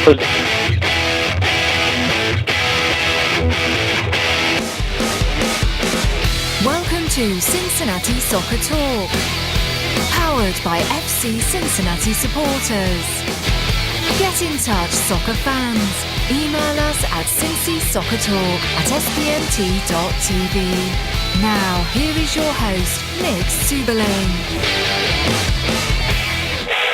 Welcome to Cincinnati Soccer Talk, powered by FC Cincinnati supporters. Get in touch, soccer fans. Email us at cincysoccertalk@spmt.tv. Now, here is your host, Nick Suberling.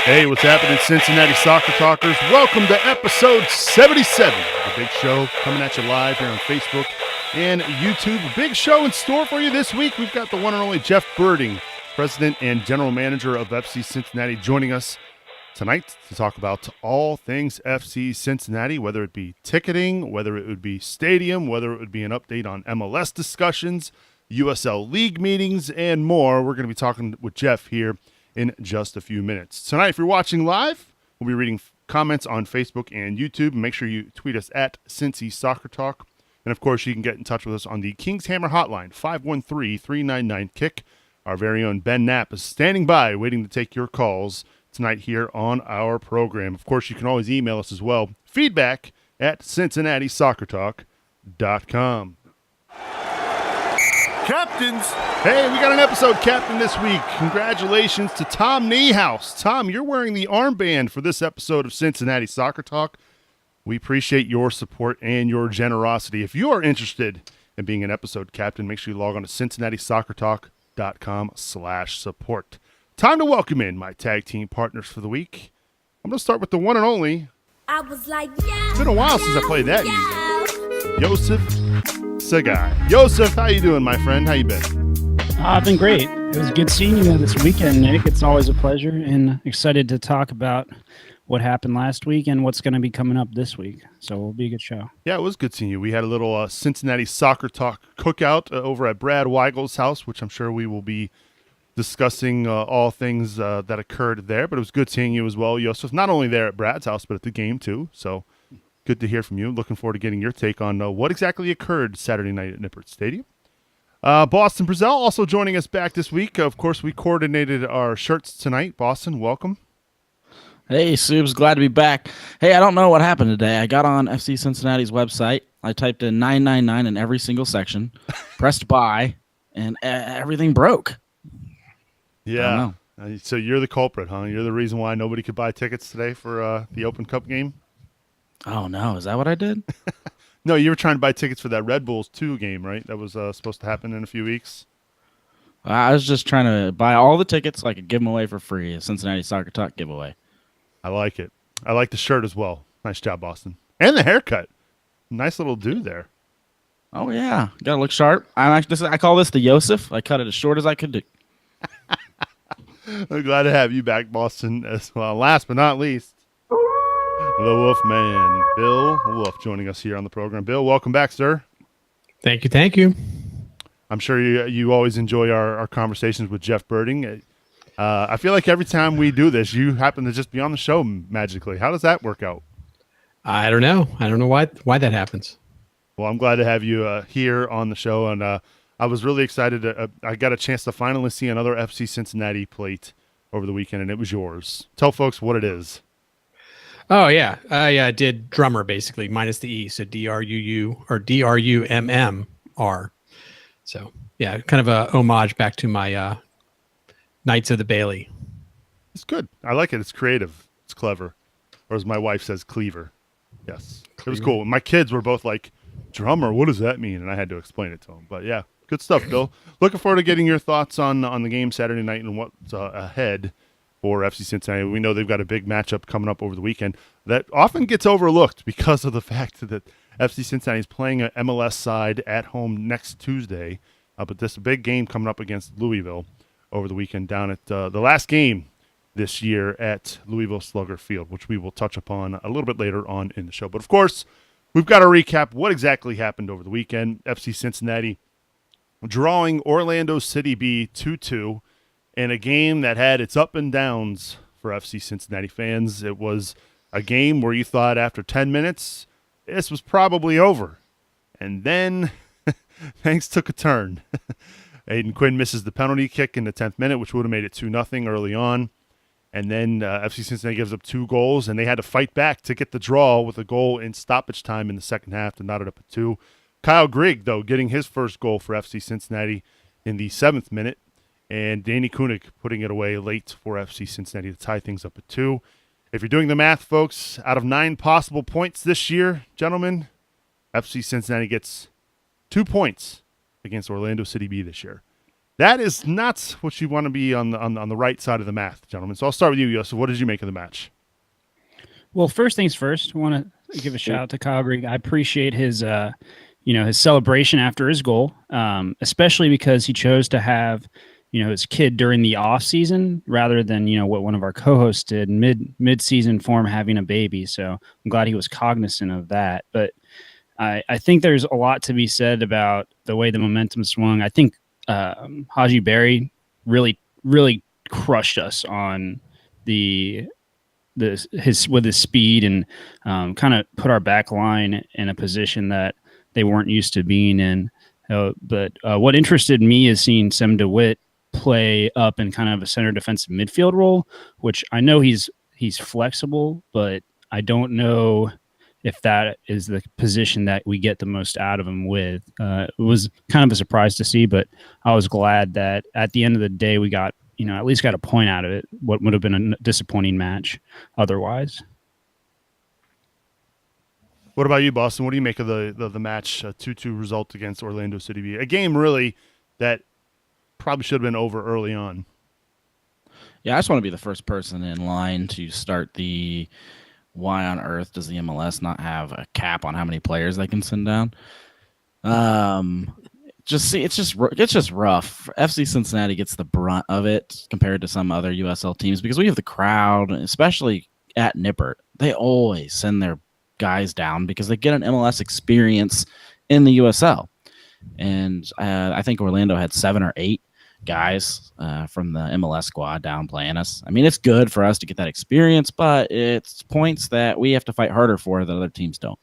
Hey, what's happening, Cincinnati Soccer Talkers? Welcome to episode 77 of the Big Show, coming at you live here on Facebook and YouTube. A big show in store for you this week. We've got the one and only Jeff Berding, President and General Manager of FC Cincinnati, joining us tonight to talk about all things FC Cincinnati, whether it be ticketing, whether it would be stadium, whether it would be an update on MLS discussions, USL League meetings, and more. We're going to be talking with Jeff here in just a few minutes. Tonight, if you're watching live, we'll be reading comments on Facebook and YouTube. Make sure you tweet us at Cincy Soccer Talk. And, of course, you can get in touch with us on the King's Hammer hotline, 513-399-KICK. Our very own Ben Knapp is standing by, waiting to take your calls tonight here on our program. Of course, you can always email us as well, feedback at CincinnatiSoccerTalk.com. Captains! Hey, we got an episode captain this week. Congratulations to Tom Niehaus. Tom, you're wearing the armband for this episode of Cincinnati Soccer Talk. We appreciate your support and your generosity. If you are interested in being an episode captain, make sure you log on to CincinnatiSoccerTalk.com/support. Time to welcome in my tag team partners for the week. I'm going to start with the one and only. I was like, yeah, It's been a while since I played that music. Yosef Sagai. Yosef, how you doing, my friend? How you been? I've been great. It was good seeing you this weekend, Nick. It's always a pleasure, and excited to talk about what happened last week and what's going to be coming up this week. So it'll be a good show. Yeah, it was good seeing you. We had a little Cincinnati Soccer Talk cookout over at Brad Weigel's house, which I'm sure we will be discussing all things that occurred there. But it was good seeing you as well, Yosef. Not only there at Brad's house, but at the game too. So good to hear from you. Looking forward to getting your take on what exactly occurred Saturday night at Nippert Stadium. Boston Brazil also joining us back this week. Of course, we coordinated our shirts tonight. Boston, welcome. Hey, Subs, glad to be back. Hey, I don't know what happened today. I got on FC Cincinnati's website. I typed in 999 in every single section, pressed buy, and everything broke. Yeah. So you're the culprit, huh? You're the reason why nobody could buy tickets today for the Open Cup game? Oh, no. Is that what I did? No, you were trying to buy tickets for that Red Bulls 2 game, right? That was supposed to happen in a few weeks. I was just trying to buy all the tickets so I could give them away for free. A Cincinnati Soccer Talk giveaway. I like it. I like the shirt as well. Nice job, Boston. And the haircut. Nice little do there. Oh, yeah. Got to look sharp. I call this the Yosef. I cut it as short as I could do. I'm glad to have you back, Boston, as well. Last but not least, the Wolf Man, Bill Wolf, joining us here on the program. Bill, welcome back, sir. Thank you. I'm sure you always enjoy our conversations with Jeff Berding. I feel like every time we do this, you happen to just be on the show magically. How does that work out? I don't know. I don't know why that happens. Well, I'm glad to have you here on the show, and I was really excited. I got a chance to finally see another FC Cincinnati plate over the weekend, and it was yours. Tell folks what it is. Oh, yeah. I did drummer, basically, minus the E, so D-R-U-U or D-R-U-M-M-R. So, yeah, kind of a homage back to my Knights of the Bailey. It's good. I like it. It's creative. It's clever. Or as my wife says, cleaver. Yes. Cleaver. It was cool. My kids were both like, drummer, what does that mean? And I had to explain it to them. But yeah, good stuff, Bill. Looking forward to getting your thoughts on the game Saturday night and what's ahead for FC Cincinnati. We know they've got a big matchup coming up over the weekend that often gets overlooked because of the fact that FC Cincinnati is playing an MLS side at home next Tuesday. But this big game coming up against Louisville over the weekend down at the last game this year at Louisville Slugger Field, which we will touch upon a little bit later on in the show. But, of course, we've got to recap what exactly happened over the weekend. FC Cincinnati drawing Orlando City B 2-2 in a game that had its up and downs for FC Cincinnati fans. It was a game where you thought after 10 minutes, this was probably over. And then things took a turn. Aiden Quinn misses the penalty kick in the 10th minute, which would have made it 2-0 early on. And then FC Cincinnati gives up 2 goals, and they had to fight back to get the draw with a goal in stoppage time in the second half to knot it up at 2. Kyle Grigg, though, getting his first goal for FC Cincinnati in the 7th minute, and Danny Kunik putting it away late for FC Cincinnati to tie things up at 2. If you're doing the math, folks, out of 9 possible points this year, gentlemen, FC Cincinnati gets 2 points against Orlando City B this year. That is not what you want to be on the right side of the math, gentlemen. So I'll start with you, Yosef. What did you make of the match? Well, first things first, I want to give a shout out to Kyle Grigg. I appreciate his his celebration after his goal, especially because he chose to have his kid during the off season rather than what one of our co-hosts did mid season for him having a baby. So I'm glad he was cognizant of that. But I think there's a lot to be said about the way the momentum swung. I think Haji Berry really crushed us on his speed and kind of put our back line in a position that they weren't used to being in. But what interested me is seeing Sem DeWitt play up in kind of a center defensive midfield role, which I know he's flexible, but I don't know if that is the position that we get the most out of him with. It was kind of a surprise to see, but I was glad that at the end of the day, we got, at least got a point out of it, what would have been a disappointing match otherwise. What about you, Boston? What do you make of the match, 2-2 result against Orlando City B? A game really that probably should have been over early on. Yeah, I just want to be the first person in line to start the why on earth does the MLS not have a cap on how many players they can send down? It's just rough. FC Cincinnati gets the brunt of it compared to some other USL teams because we have the crowd, especially at Nippert. They always send their guys down because they get an MLS experience in the USL. And I think Orlando had 7 or 8 guys from the MLS squad down playing us. I mean, it's good for us to get that experience, but it's points that we have to fight harder for that other teams don't.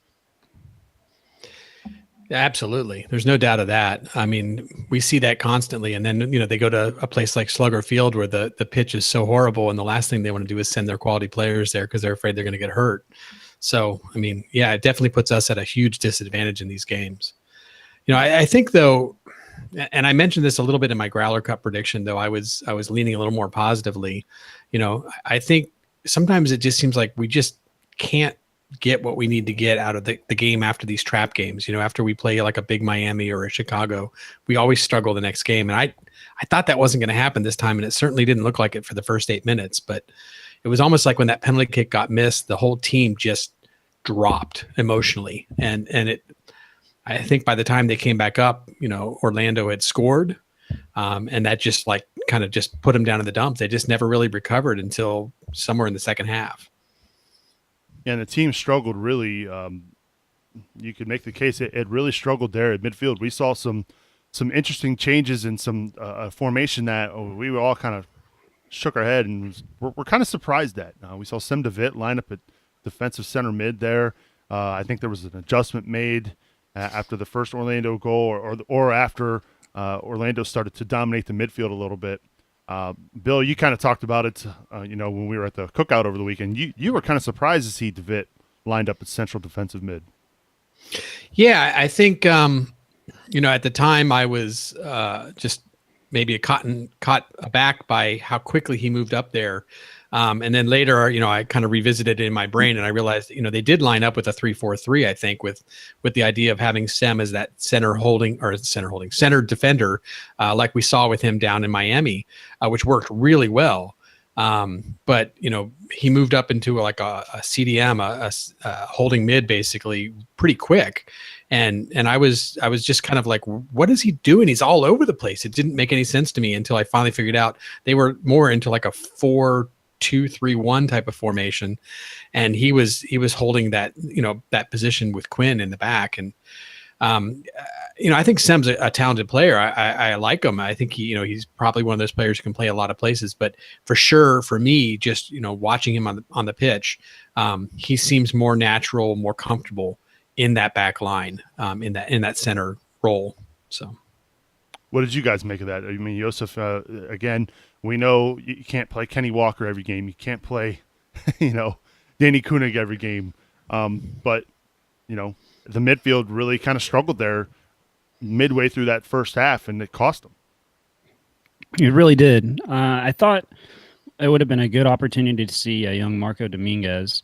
Absolutely. There's no doubt of that. I mean, we see that constantly. And then, they go to a place like Slugger Field where the pitch is so horrible. And the last thing they want to do is send their quality players there because they're afraid they're going to get hurt. So, I mean, yeah, it definitely puts us at a huge disadvantage in these games. I think, though, and I mentioned this a little bit in my Growler Cup prediction, though I was leaning a little more positively. I think sometimes it just seems like we just can't get what we need to get out of the game after these trap games. After we play like a big Miami or a Chicago, we always struggle the next game. And I thought that wasn't going to happen this time, and it certainly didn't look like it for the first 8 minutes. But it was almost like when that penalty kick got missed, the whole team just dropped emotionally. And I think by the time they came back up, Orlando had scored, and that just kind of just put them down in the dumps. They just never really recovered until somewhere in the second half. Yeah, and the team struggled really. You could make the case it really struggled there at midfield. We saw some interesting changes in some formation that we were all kind of shook our head and we're kind of surprised at. We saw Sem DeWitt line up at defensive center mid there. I think there was an adjustment made after the first Orlando goal or after Orlando started to dominate the midfield a little bit. Bill, you kind of talked about it, when we were at the cookout over the weekend. You were kind of surprised to see DeWitt lined up at central defensive mid. Yeah, I think, at the time I was just maybe caught aback by how quickly he moved up there. And then later, I kind of revisited it in my brain and I realized, they did line up with a 3-4-3, I think, with the idea of having Sem as that center defender, like we saw with him down in Miami, which worked really well. But, he moved up into like a CDM, a holding mid, basically pretty quick. And I was just kind of like, what is he doing? He's all over the place. It didn't make any sense to me until I finally figured out they were more into like a 4-2-3-1 type of formation, and he was holding that that position with Quinn in the back. And I think Sem's a talented player. I like him. I think he's probably one of those players who can play a lot of places. But for sure, for me, just watching him on the pitch, he seems more natural, more comfortable in that back line, in that center role. So. What did you guys make of that? I mean, Yosef, again, We know you can't play Kenny Walker every game. You can't play, Danny Koenig every game. But, the midfield really kind of struggled there midway through that first half, and it cost them. It really did. I thought it would have been a good opportunity to see a young Marco Dominguez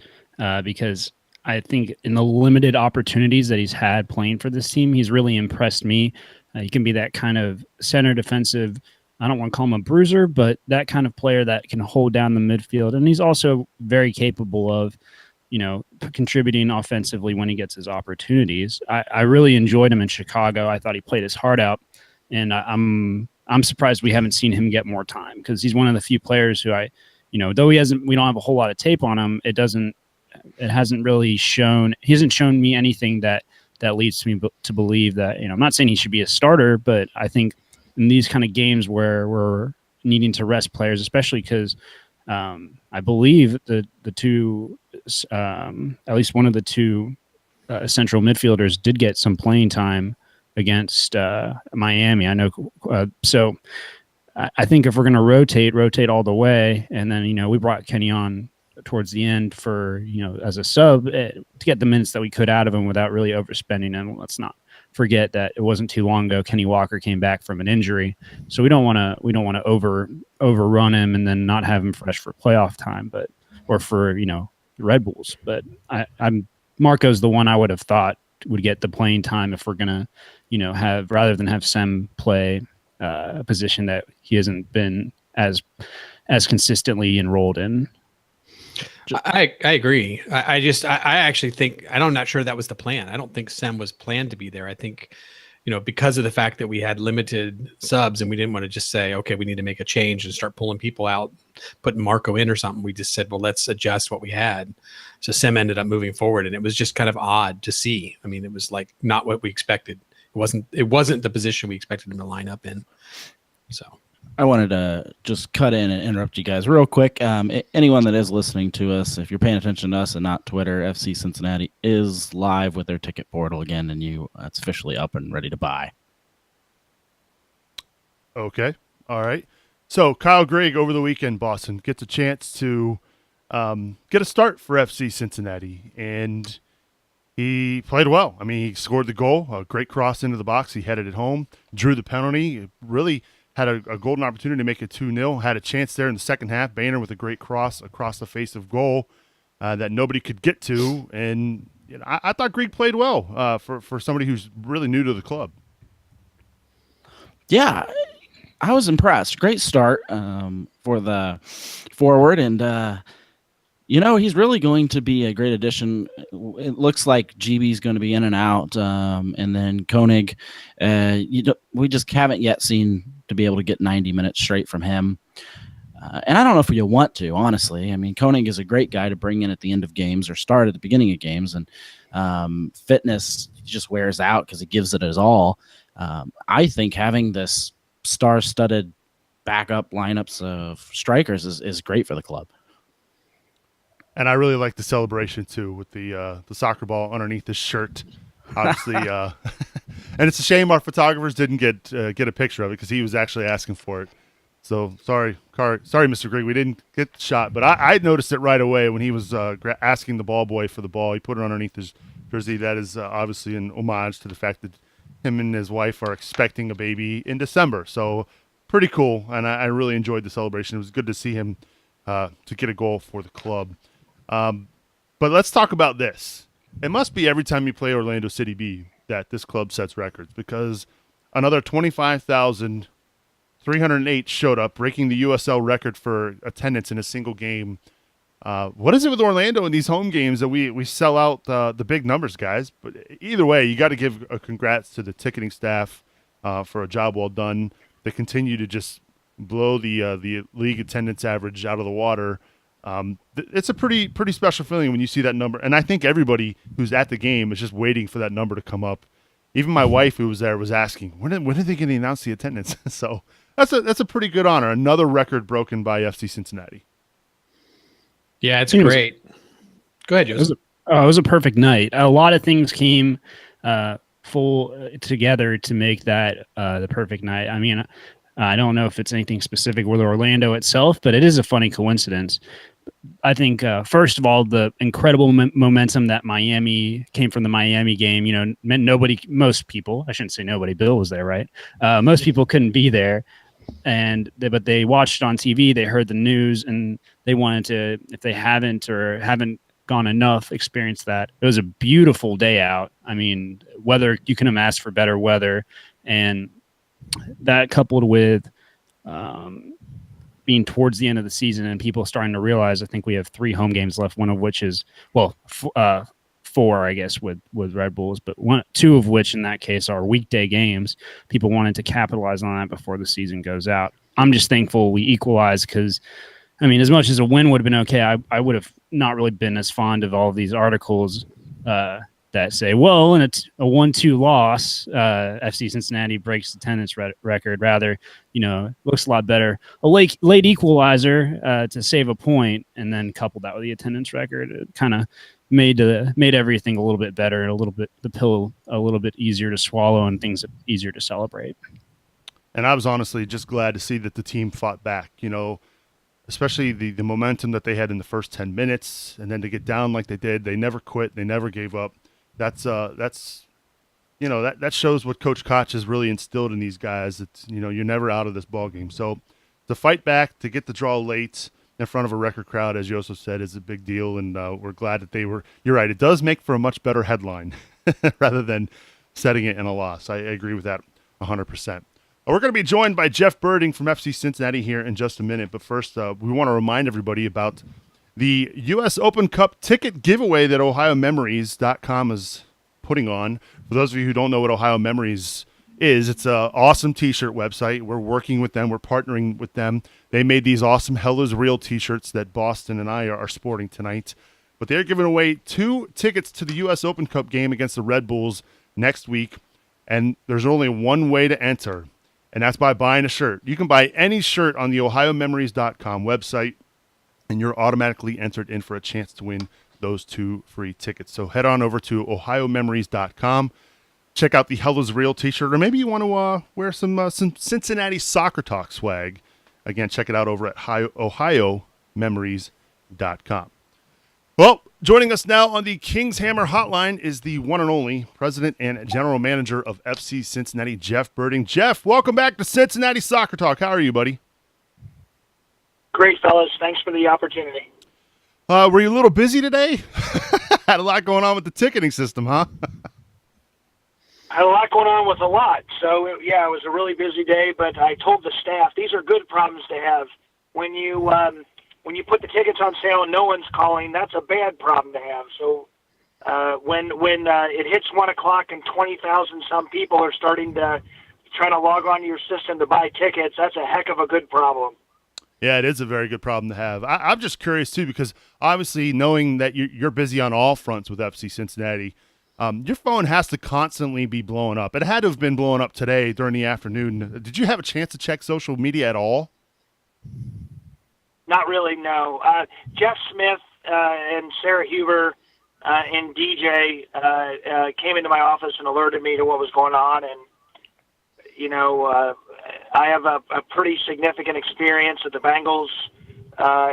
because I think in the limited opportunities that he's had playing for this team, he's really impressed me. He can be that kind of center defensive, I don't want to call him a bruiser, but that kind of player that can hold down the midfield. And he's also very capable of, contributing offensively when he gets his opportunities. I really enjoyed him in Chicago. I thought he played his heart out, and I'm surprised we haven't seen him get more time because he's one of the few players who though we don't have a whole lot of tape on him, he hasn't shown me anything that leads me to believe that, I'm not saying he should be a starter, but I think in these kind of games where we're needing to rest players, especially because I believe the two, at least one of the two central midfielders did get some playing time against Miami. I know. So I think if we're going to rotate all the way. And then, we brought Kenny on towards the end for, as a sub to get the minutes that we could out of him without really overspending. And let's not forget that it wasn't too long ago Kenny Walker came back from an injury. So we don't want to overrun him and then not have him fresh for playoff time, or for, Red Bulls. But I'm Marco's the one I would have thought would get the playing time if we're going to, have, rather than have Sem play a position that he hasn't been as consistently enrolled in. I agree. I actually think I'm not sure that was the plan. I don't think Sem was planned to be there. I think, because of the fact that we had limited subs and we didn't want to just say, okay, we need to make a change and start pulling people out, putting Marco in or something. We just said, well, let's adjust what we had. So Sem ended up moving forward, and it was just kind of odd to see. I mean, it was like not what we expected. It wasn't the position we expected him to line up in. So I wanted to just cut in and interrupt you guys real quick. Anyone that is listening to us, if you're paying attention to us and not Twitter, FC Cincinnati is live with their ticket portal again, and it's officially up and ready to buy. Okay. All right. So Kyle Grigg over the weekend, Boston, gets a chance to get a start for FC Cincinnati, and he played well. I mean, he scored the goal, a great cross into the box. He headed it home, drew the penalty, really had a golden opportunity to make it 2-0, had a chance there in the second half. Boehner with a great cross across the face of goal that nobody could get to. And I thought Grigg played well for somebody who's really new to the club. Yeah, I was impressed. Great start for the forward. And, he's really going to be a great addition. It looks like GB's going to be in and out. And then Koenig, we just haven't yet seen to be able to get 90 minutes straight from him. And I don't know if you want to, honestly. I mean, Koenig is a great guy to bring in at the end of games or start at the beginning of games. And fitness just wears out because he gives it his all. I think having this star-studded backup lineups of strikers is great for the club. And I really like the celebration too with the soccer ball underneath his shirt. Obviously, and it's a shame our photographers didn't get a picture of it because he was actually asking for it. So sorry, Mr. Grigg, we didn't get the shot, but I noticed it right away when he was asking the ball boy for the ball. He put it underneath his jersey. That is obviously an homage to the fact that him and his wife are expecting a baby in December. So pretty cool, and I really enjoyed the celebration. It was good to see him to get a goal for the club. But let's talk about this. It must be every time you play Orlando City B that this club sets records, because another 25,308 showed up, breaking the USL record for attendance in a single game. What is it with Orlando in these home games that we sell out the big numbers, guys? But either way, you got to give a congrats to the ticketing staff for a job well done. They continue to just blow the league attendance average out of the water. It's a pretty special feeling when you see that number, and I think everybody who's at the game is just waiting for that number to come up. Even my wife, who was there, was asking, when are they going to announce the attendance? So that's a pretty good honor. Another record broken by FC Cincinnati. Yeah, it's great. Go ahead, Joseph. It was a perfect night. A lot of things came full together to make that the perfect night. I mean, I don't know if it's anything specific with Orlando itself, but it is a funny coincidence. I think, first of all, the incredible momentum that Miami came from the Miami game, meant most people, I shouldn't say nobody, Bill was there, right? Most people couldn't be there. But they watched it on TV, they heard the news, and they wanted to, if they haven't gone enough, experience that. It was a beautiful day out. I mean, weather, you couldn't have asked for better weather. And that coupled with being towards the end of the season and people starting to realize, I think we have 3 home games left, one of which is, 4, I guess, with Red Bulls, but 2 of which in that case are weekday games. People wanted to capitalize on that before the season goes out. I'm just thankful we equalized because, I mean, as much as a win would have been okay, I would have not really been as fond of all of these articles that say, well, and it's a 1-2 loss, FC Cincinnati breaks attendance record. Rather, looks a lot better. A late equalizer to save a point, and then couple that with the attendance record, it kind of made everything a little bit better, the pill a little bit easier to swallow, and things easier to celebrate. And I was honestly just glad to see that the team fought back, especially the momentum that they had in the first 10 minutes, and then to get down like they did. They never quit. They never gave up. That shows what Coach Koch has really instilled in these guys. It's, you're never out of this ball game. So to fight back, to get the draw late in front of a record crowd, as you also said, is a big deal. And we're glad that you're right. It does make for a much better headline rather than setting it in a loss. I agree with that 100%. We're going to be joined by Jeff Berding from FC Cincinnati here in just a minute. But first, we want to remind everybody about the U.S. Open Cup ticket giveaway that OhioMemories.com is putting on. For those of you who don't know what Ohio Memories is, it's an awesome T-shirt website. We're working with them. We're partnering with them. They made these awesome Hell is Real T-shirts that Boston and I are sporting tonight. But they're giving away 2 tickets to the U.S. Open Cup game against the Red Bulls next week. And there's only one way to enter, and that's by buying a shirt. You can buy any shirt on the OhioMemories.com website, and you're automatically entered in for a chance to win those 2 free tickets. So head on over to OhioMemories.com. Check out the Hell is Real T-shirt, or maybe you want to wear some Cincinnati Soccer Talk swag. Again, check it out over at OhioMemories.com. Well, joining us now on the King's Hammer Hotline is the one and only President and General Manager of FC Cincinnati, Jeff Berding. Jeff, welcome back to Cincinnati Soccer Talk. How are you, buddy? Great, fellas. Thanks for the opportunity. Were you a little busy today? Had a lot going on with the ticketing system, huh? Had a lot going on with a lot. So, it was a really busy day, but I told the staff, these are good problems to have. When you put the tickets on sale and no one's calling, that's a bad problem to have. So when it hits 1 o'clock and 20,000 some people are starting to try to log on to your system to buy tickets, that's a heck of a good problem. Yeah, it is a very good problem to have. I'm just curious, too, because obviously knowing that you're busy on all fronts with FC Cincinnati, your phone has to constantly be blowing up. It had to have been blowing up today during the afternoon. Did you have a chance to check social media at all? Not really, no. Jeff Smith and Sarah Huber and DJ came into my office and alerted me to what was going on, and I have a pretty significant experience at the Bengals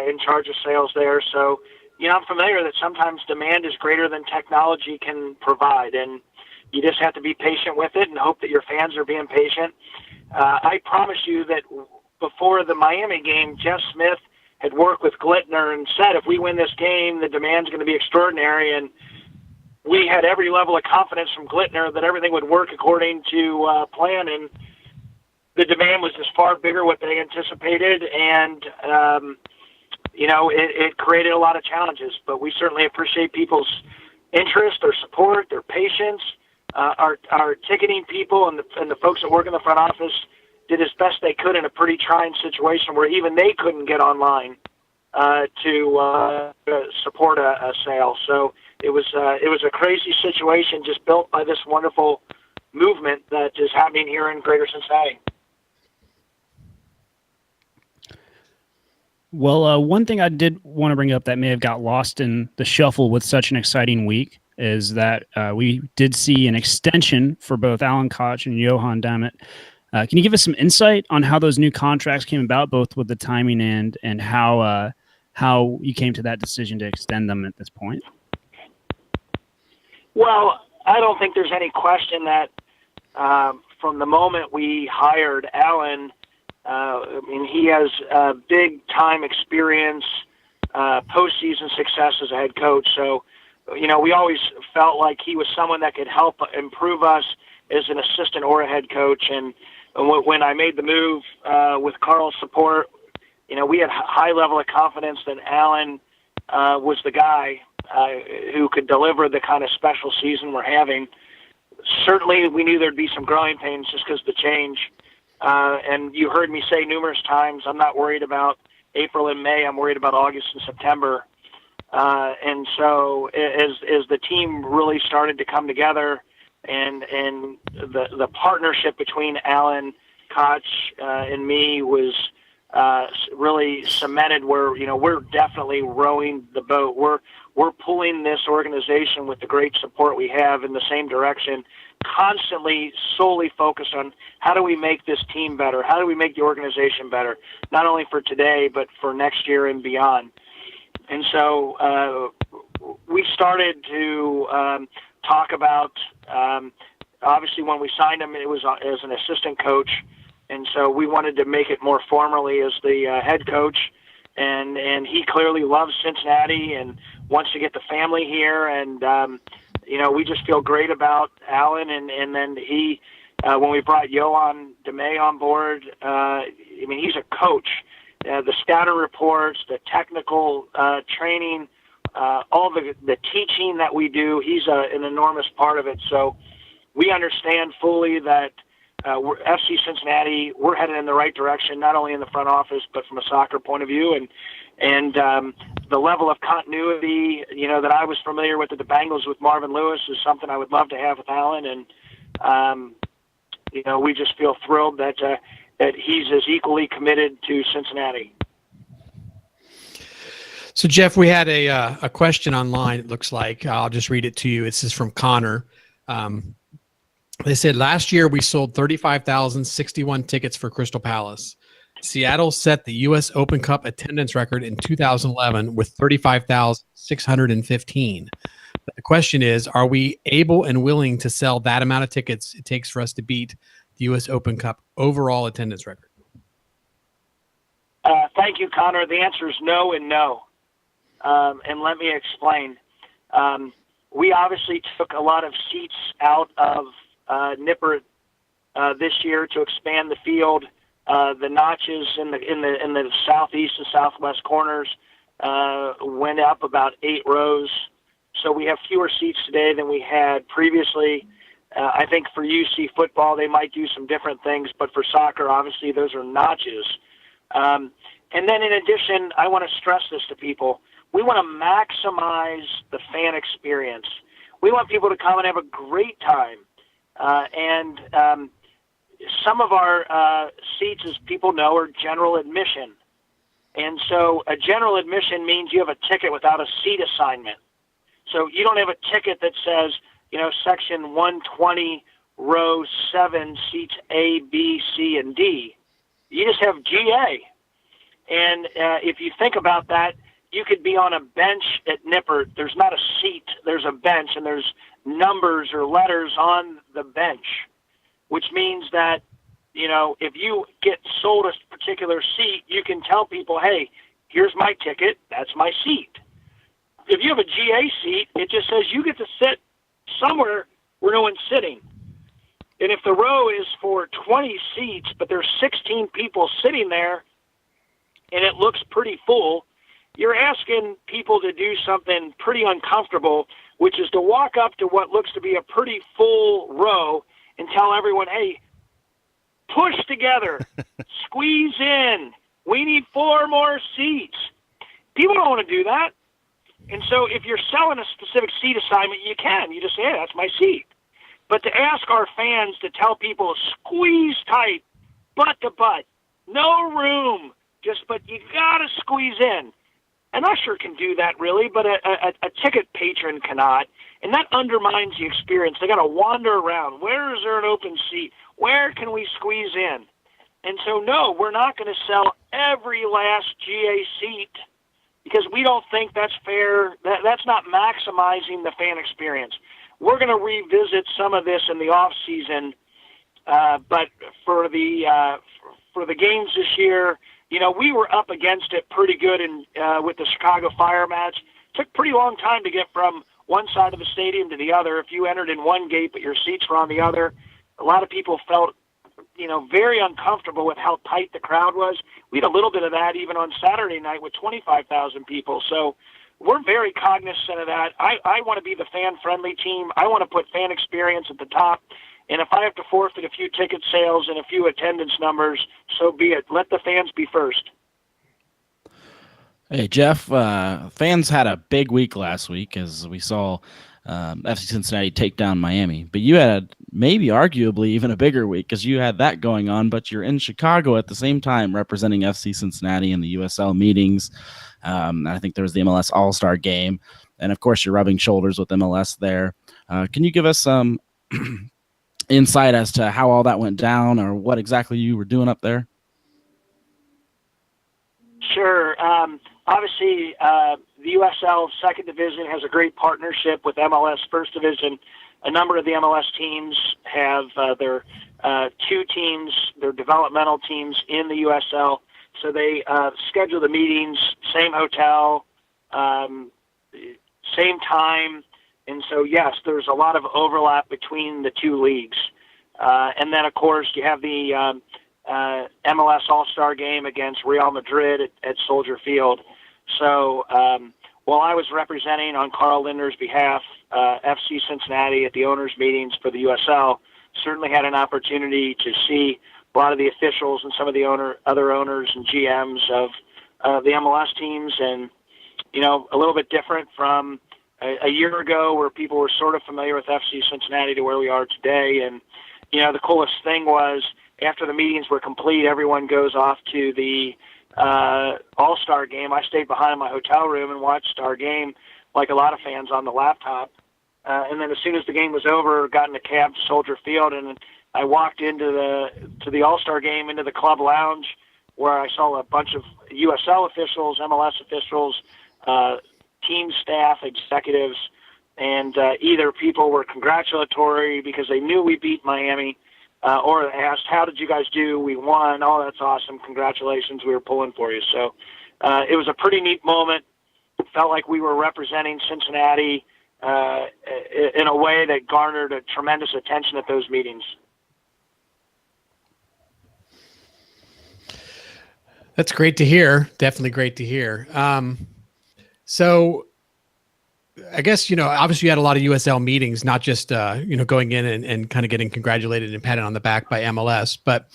in charge of sales there. So, I'm familiar that sometimes demand is greater than technology can provide, and you just have to be patient with it and hope that your fans are being patient. I promise you that before the Miami game, Jeff Smith had worked with Glittner and said, if we win this game, the demand's going to be extraordinary. And we had every level of confidence from Glittner that everything would work according to plan, and the demand was just far bigger what they anticipated, and it created a lot of challenges. But we certainly appreciate people's interest, their support, their patience. Our ticketing people and the folks that work in the front office did as best they could in a pretty trying situation where even they couldn't get online to support a sale. So it was a crazy situation just built by this wonderful movement that is happening here in Greater Cincinnati. Well, one thing I did want to bring up that may have got lost in the shuffle with such an exciting week is that we did see an extension for both Alan Koch and Johan Dammit Can you give us some insight on how those new contracts came about, both with the timing and how you came to that decision to extend them at this point? Well, I don't think there's any question that from the moment we hired Alan, he has big time experience, postseason success as a head coach. So, we always felt like he was someone that could help improve us as an assistant or a head coach. And when I made the move with Carl's support, we had high level of confidence that Alan was the guy who could deliver the kind of special season we're having. Certainly, we knew there'd be some growing pains just because of the change. And you heard me say numerous times, I'm not worried about April and May. I'm worried about August and September. And so as the team really started to come together and the partnership between Alan, Koch, and me was really cemented where, we're definitely rowing the boat. We're pulling this organization with the great support we have in the same direction, constantly solely focused on how do we make this team better? How do we make the organization better? Not only for today, but for next year and beyond. And so we started to talk about, obviously when we signed him, it was as an assistant coach. And so we wanted to make it more formally as the head coach. And he clearly loves Cincinnati and wants to get the family here. And, we just feel great about Alan. And then he, when we brought Yohan DeMay on board, he's a coach. The scouting reports, the technical training, all the teaching that we do, he's an enormous part of it. So we understand fully that we're FC Cincinnati, we're headed in the right direction, not only in the front office, but from a soccer point of view. And the level of continuity, that I was familiar with at the Bengals with Marvin Lewis is something I would love to have with Alan. And, we just feel thrilled that he's as equally committed to Cincinnati. So, Jeff, we had a question online, it looks like. I'll just read it to you. This is from Connor. They said, last year we sold 35,061 tickets for Crystal Palace. Seattle set the U.S. Open Cup attendance record in 2011 with 35,615. But the question is, are we able and willing to sell that amount of tickets it takes for us to beat the U.S. Open Cup overall attendance record? Thank you, Connor. The answer is no and no. And let me explain. We obviously took a lot of seats out of Nippert this year to expand the field. The notches in the southeast and southwest corners went up about 8 rows. So we have fewer seats today than we had previously. I think for UC football, they might do some different things, but for soccer, obviously, those are notches. And then in addition, I want to stress this to people. We want to maximize the fan experience. We want people to come and have a great time. And some of our seats, as people know, are general admission. And so a general admission means you have a ticket without a seat assignment. So you don't have a ticket that says, section 120, row 7, seats A, B, C, and D. You just have GA. And if you think about that, you could be on a bench at Nippert. There's not a seat. There's a bench, and there's numbers or letters on the bench, which means that, if you get sold a particular seat, you can tell people, hey, here's my ticket. That's my seat. If you have a GA seat, it just says you get to sit somewhere where no one's sitting. And if the row is for 20 seats, but there's 16 people sitting there, and it looks pretty full, you're asking people to do something pretty uncomfortable, which is to walk up to what looks to be a pretty full row and tell everyone, hey, push together, squeeze in, we need 4 more seats. People don't want to do that. And so if you're selling a specific seat assignment, you can. You just say, hey, that's my seat. But to ask our fans to tell people, squeeze tight, butt to butt, no room, but you got to squeeze in. An usher can do that, really, but a ticket patron cannot, and that undermines the experience. They got to wander around. Where is there an open seat? where can we squeeze in? And so, no, we're not going to sell every last GA seat because we don't think that's fair. That's not maximizing the fan experience. We're going to revisit some of this in the off season, but for the games this year, we were up against it pretty good with the Chicago Fire match. Took pretty long time to get from one side of the stadium to the other. If you entered in one gate but your seats were on the other, a lot of people felt very uncomfortable with how tight the crowd was. We had a little bit of that even on Saturday night with 25,000 people. So we're very cognizant of that. I want to be the fan-friendly team. I want to put fan experience at the top. And if I have to forfeit a few ticket sales and a few attendance numbers, so be it. Let the fans be first. Hey, Jeff, fans had a big week last week as we saw FC Cincinnati take down Miami. But you had maybe arguably even a bigger week because you had that going on, but you're in Chicago at the same time representing FC Cincinnati in the USL meetings. I think there was the MLS All-Star game. And, of course, you're rubbing shoulders with MLS there. Can you give us some insight as to how all that went down or what exactly you were doing up there? Sure. Obviously, the USL Second Division has a great partnership with MLS First Division. A number of the MLS teams have their two teams, their developmental teams in the USL. So they schedule the meetings, same hotel, same time. And so, yes, there's a lot of overlap between the two leagues. And then, of course, you have the MLS All-Star game against Real Madrid at Soldier Field. So while I was representing on Carl Linder's behalf FC Cincinnati at the owners' meetings for the USL, certainly had an opportunity to see a lot of the officials and some of the other owners and GMs of the MLS teams, and a little bit different from a year ago where people were sort of familiar with FC Cincinnati to where we are today. And the coolest thing was after the meetings were complete, everyone goes off to the All-Star game. I stayed behind in my hotel room and watched our game like a lot of fans on the laptop. And then as soon as the game was over, got in a cab to Soldier Field, and I walked into the All-Star game, into the club lounge, where I saw a bunch of USL officials, MLS officials, team staff, executives, and either people were congratulatory because they knew we beat Miami, or asked, how did you guys do? We won. Oh, that's awesome. Congratulations. We were pulling for you. So it was a pretty neat moment. Felt like we were representing Cincinnati in a way that garnered a tremendous attention at those meetings. That's great to hear. Definitely great to hear. So I guess, obviously you had a lot of USL meetings, not just, going in and kind of getting congratulated and patted on the back by MLS, but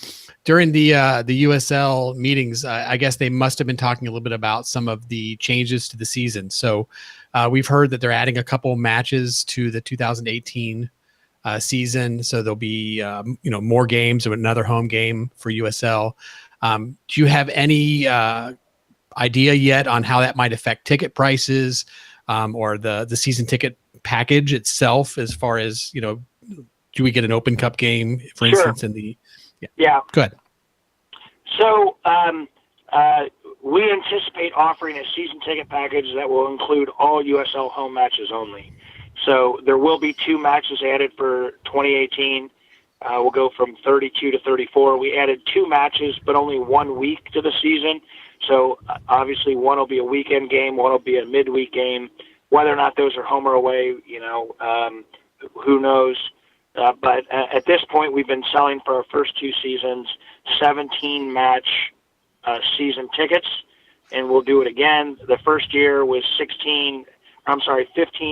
during the USL meetings, I guess they must have been talking a little bit about some of the changes to the season. So we've heard that they're adding a couple matches to the 2018 season. So there'll be, more games, or another home game for USL. Do you have any idea yet on how that might affect ticket prices, or the season ticket package itself, as far as, do we get an Open Cup game, for instance, in the... Yeah. Good. So we anticipate offering a season ticket package that will include all USL home matches only. So there will be 2 matches added for 2018. We'll go from 32 to 34. We added 2 matches, but only 1 week to the season. So obviously one will be a weekend game, one will be a midweek game. Whether or not those are home or away, who knows? But at this point, we've been selling for our first 2 seasons 17 match season tickets, and we'll do it again. The first year was 15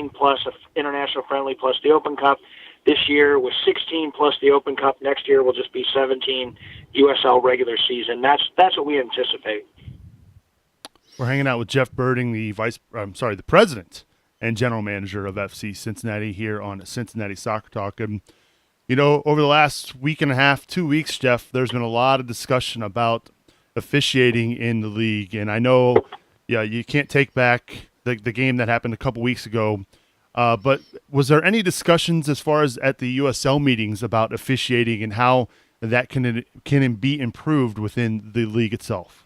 plus international friendly plus the Open Cup. This year was 16 plus the Open Cup. Next year will just be 17 USL regular season. That's what we anticipate. We're hanging out with Jeff Berding, the president and general manager of FC Cincinnati here on Cincinnati Soccer Talk. And, over the last week and a half, 2 weeks, Jeff, there's been a lot of discussion about officiating in the league. And I know, you can't take back the game that happened a couple weeks ago But was there any discussions as far as at the USL meetings about officiating and how that can be improved within the league itself?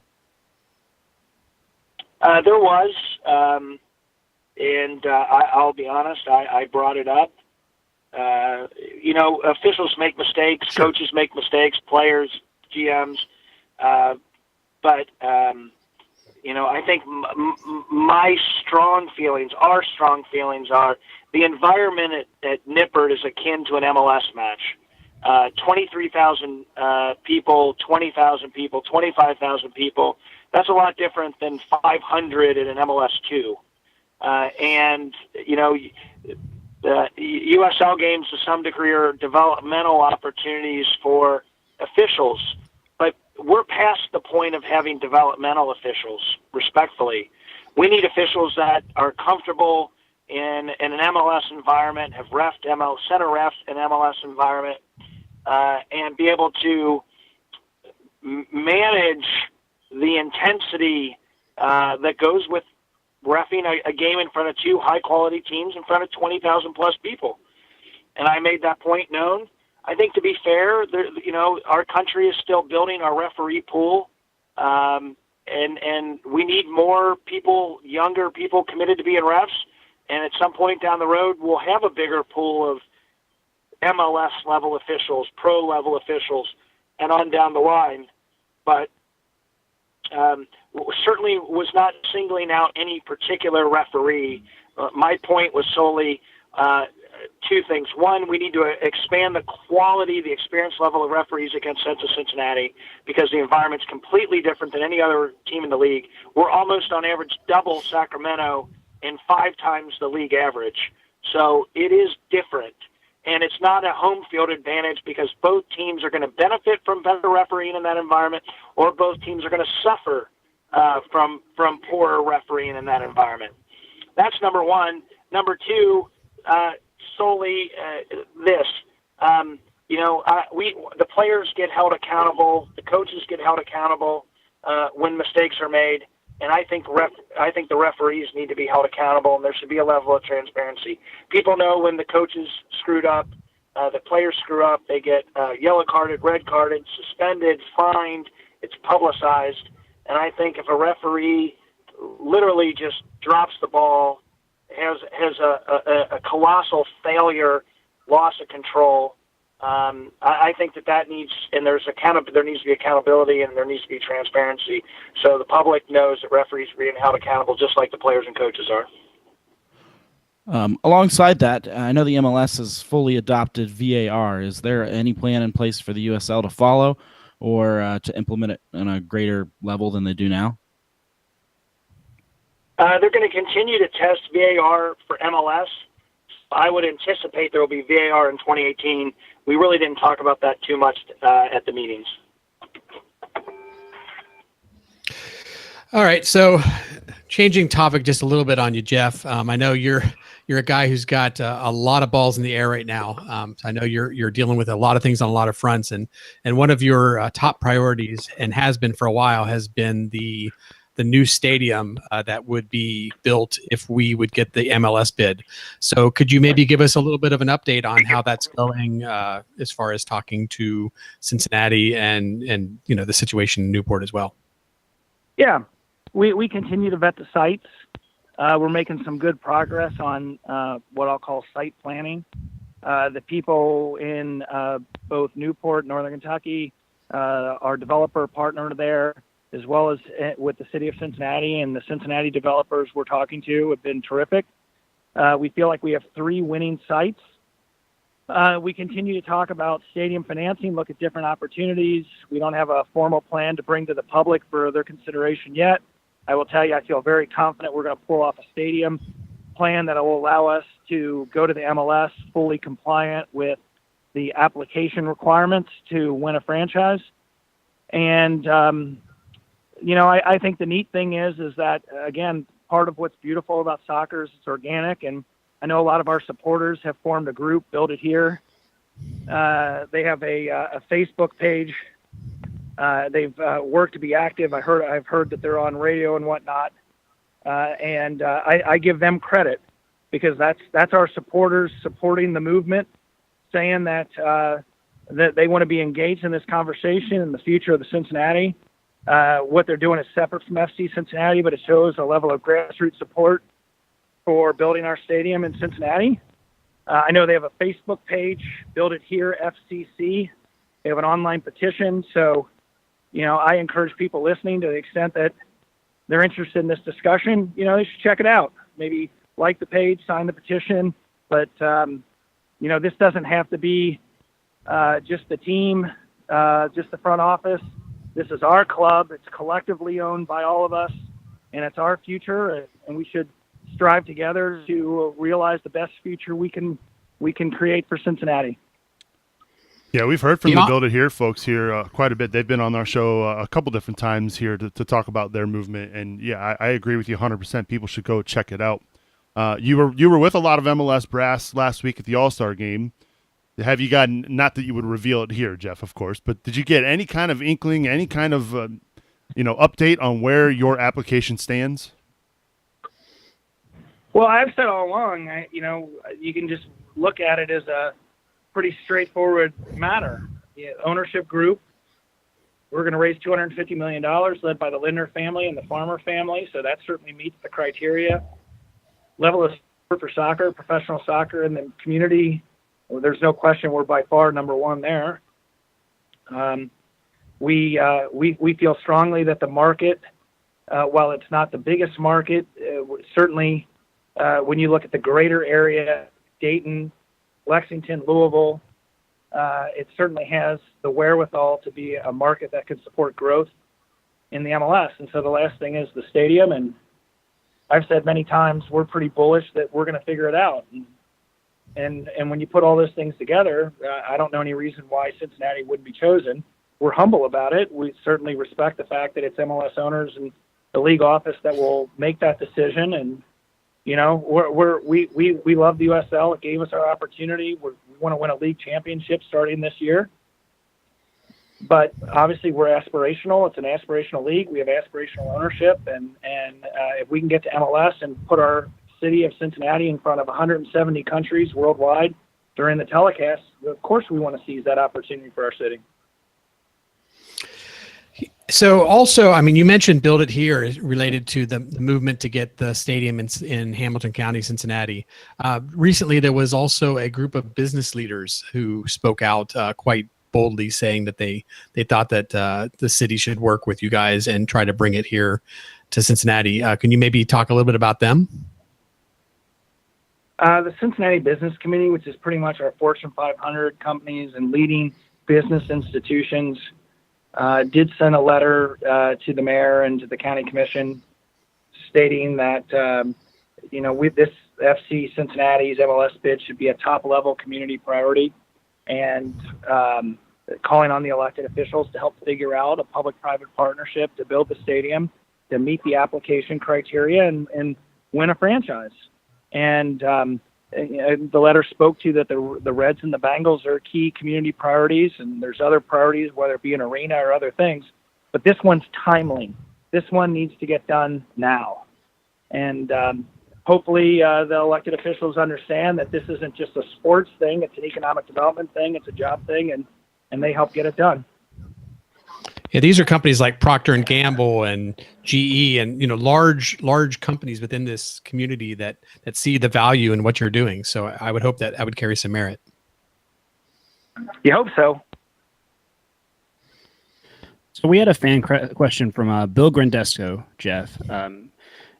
There was, and I'll be honest, I brought it up. Officials make mistakes, Sure. Coaches make mistakes, players, GMs, but I think our strong feelings are the environment at Nippert is akin to an MLS match. 23,000 people, 20,000 people, 25,000 people. That's a lot different than 500 in an MLS 2. The USL games to some degree are developmental opportunities for officials, but we're past the point of having developmental officials, respectfully. We need officials that are comfortable in an MLS environment, have center refed an MLS environment, and be able to manage the intensity that goes with reffing a game in front of two high-quality teams in front of 20,000-plus people. And I made that point known. I think, to be fair, our country is still building our referee pool, and we need more people, younger people, committed to being refs. And at some point down the road, we'll have a bigger pool of MLS-level officials, pro-level officials, and on down the line. But certainly was not singling out any particular referee. My point was solely two things. One, we need to expand the quality, the experience level of referees against Central Cincinnati, because the environment's completely different than any other team in the league. We're almost on average double Sacramento and 5 times the league average. So it is different. And it's not a home field advantage because both teams are going to benefit from better refereeing in that environment, or both teams are going to suffer from poorer refereeing in that environment. That's number one. Number two, solely this. The players get held accountable, the coaches get held accountable when mistakes are made, and I think the referees need to be held accountable, and there should be a level of transparency. People know when the coaches screwed up, the players screw up, they get yellow carded, red carded, suspended, fined. It's publicized, and I think if a referee literally just drops the ball, has a colossal failure, loss of control, I think that needs, and there needs to be accountability, and there needs to be transparency, so the public knows that referees are being held accountable just like the players and coaches are. Alongside that, I know the MLS has fully adopted VAR. Is there any plan in place for the USL to follow or to implement it on a greater level than they do now? They're going to continue to test VAR for MLS. I would anticipate there will be VAR in 2018. We really didn't talk about that too much at the meetings. All right, so changing topic just a little bit on you, Jeff. I know you're a guy who's got a lot of balls in the air right now. So I know you're dealing with a lot of things on a lot of fronts, and one of your top priorities, and has been for a while, has been the new stadium that would be built if we would get the MLS bid. So could you maybe give us a little bit of an update on how that's going as far as talking to Cincinnati and the situation in Newport as well? Yeah, we continue to vet the sites. We're making some good progress on what I'll call site planning. The people in both Newport, Northern Kentucky, our developer partner there, as well as with the city of Cincinnati, and the Cincinnati developers we're talking to have been terrific. We feel like we have 3 winning sites. We continue to talk about stadium financing, look at different opportunities. We don't have a formal plan to bring to the public for their consideration yet. I will tell you, I feel very confident we're going to pull off a stadium plan that will allow us to go to the MLS fully compliant with the application requirements to win a franchise. And, I think the neat thing is that, again, part of what's beautiful about soccer is it's organic. And I know a lot of our supporters have formed a group, Build It Here. They have a Facebook page. They've worked to be active. I've heard that they're on radio and whatnot. And I give them credit because that's our supporters supporting the movement, saying that that they want to be engaged in this conversation and the future of the Cincinnati. What they're doing is separate from FC Cincinnati, but it shows a level of grassroots support for building our stadium in Cincinnati. I know they have a Facebook page, Build It Here FCC. They have an online petition. So, I encourage people listening, to the extent that they're interested in this discussion, they should check it out. Maybe like the page, sign the petition. But, this doesn't have to be just the team, just the front office. This is our club. It's collectively owned by all of us, and it's our future, and we should strive together to realize the best future we can create for Cincinnati. Yeah, we've heard from the Build It Here folks here quite a bit. They've been on our show a couple different times here to talk about their movement, and yeah, I agree with you 100%. People should go check it out. You were with a lot of MLS brass last week at the All-Star game. Have you gotten, not that you would reveal it here, Jeff, of course, but did you get any kind of inkling, any kind of update on where your application stands? Well, I've said all along, you can just look at it as a pretty straightforward matter. Ownership group, we're going to raise $250 million, led by the Lindner family and the Farmer family, so that certainly meets the criteria. Level of support for soccer, professional soccer in the community, well, there's no question we're by far number one there. We feel strongly that the market, while it's not the biggest market, certainly when you look at the greater area, Dayton, Lexington, Louisville, it certainly has the wherewithal to be a market that can support growth in the MLS. And so the last thing is the stadium. And I've said many times, we're pretty bullish that we're going to figure it out. And when you put all those things together, I don't know any reason why Cincinnati wouldn't be chosen. We're humble about it. We certainly respect the fact that it's MLS owners and the league office that will make that decision. And we love the USL. It gave us our opportunity. We want to win a league championship starting this year. But obviously, we're aspirational. It's an aspirational league. We have aspirational ownership, and if we can get to MLS and put our city of Cincinnati in front of 170 countries worldwide during the telecast, of course we want to seize that opportunity for our city. So also, you mentioned Build It Here is related to the movement to get the stadium in Hamilton County, Cincinnati. Recently, there was also a group of business leaders who spoke out quite boldly, saying that they thought that the city should work with you guys and try to bring it here to Cincinnati. Can you maybe talk a little bit about them? The Cincinnati Business Committee, which is pretty much our Fortune 500 companies and leading business institutions, did send a letter to the mayor and to the county commission stating that, with this FC Cincinnati's MLS bid should be a top-level community priority, and calling on the elected officials to help figure out a public-private partnership to build the stadium, to meet the application criteria, and win a franchise. And the letter spoke to that the Reds and the Bengals are key community priorities, and there's other priorities, whether it be an arena or other things. But this one's timely. This one needs to get done now. And hopefully the elected officials understand that this isn't just a sports thing. It's an economic development thing. It's a job thing, and they help get it done. Yeah, these are companies like Procter and Gamble and GE and large companies within this community that see the value in what you're doing. So I would hope that would carry some merit. You hope so. So we had a fan question from Bill Grandesco, Jeff.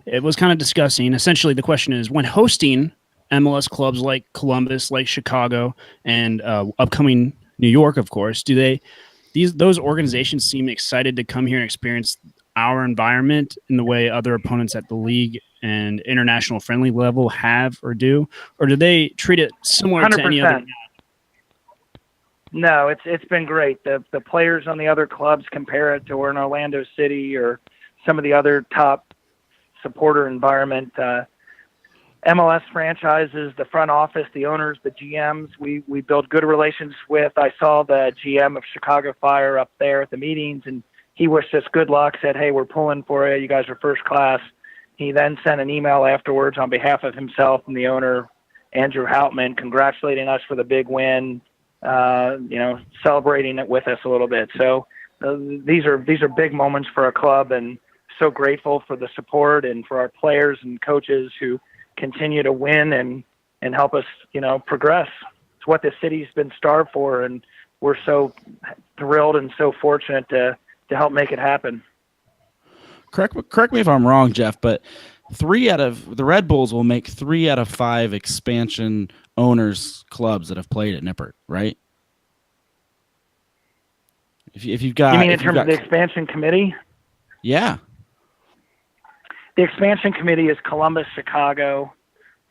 It was kind of discussing. Essentially, the question is: when hosting MLS clubs like Columbus, like Chicago, and upcoming New York, of course, those organizations seem excited to come here and experience our environment in the way other opponents at the league and international friendly level have or do? Or do they treat it similar 100%. to any other? No, it's been great. The players on the other clubs compare it to we're in Orlando City or some of the other top supporter environment. MLS franchises, the front office, the owners, the GMs, we build good relations with. I saw the GM of Chicago Fire up there at the meetings, and he wished us good luck, said, hey, we're pulling for you. You guys are first class. He then sent an email afterwards on behalf of himself and the owner, Andrew Houtman, congratulating us for the big win, celebrating it with us a little bit. So these are big moments for our club, and so grateful for the support and for our players and coaches who continue to win and help us, progress. It's what the city's been starved for, and we're so thrilled and so fortunate to help make it happen. Correct me if I'm wrong, Jeff, but the Red Bulls will make 3 out of 5 expansion owners clubs that have played at Nippert, right? If you've got, you mean in terms of the expansion committee? Yeah. The expansion committee is Columbus, Chicago,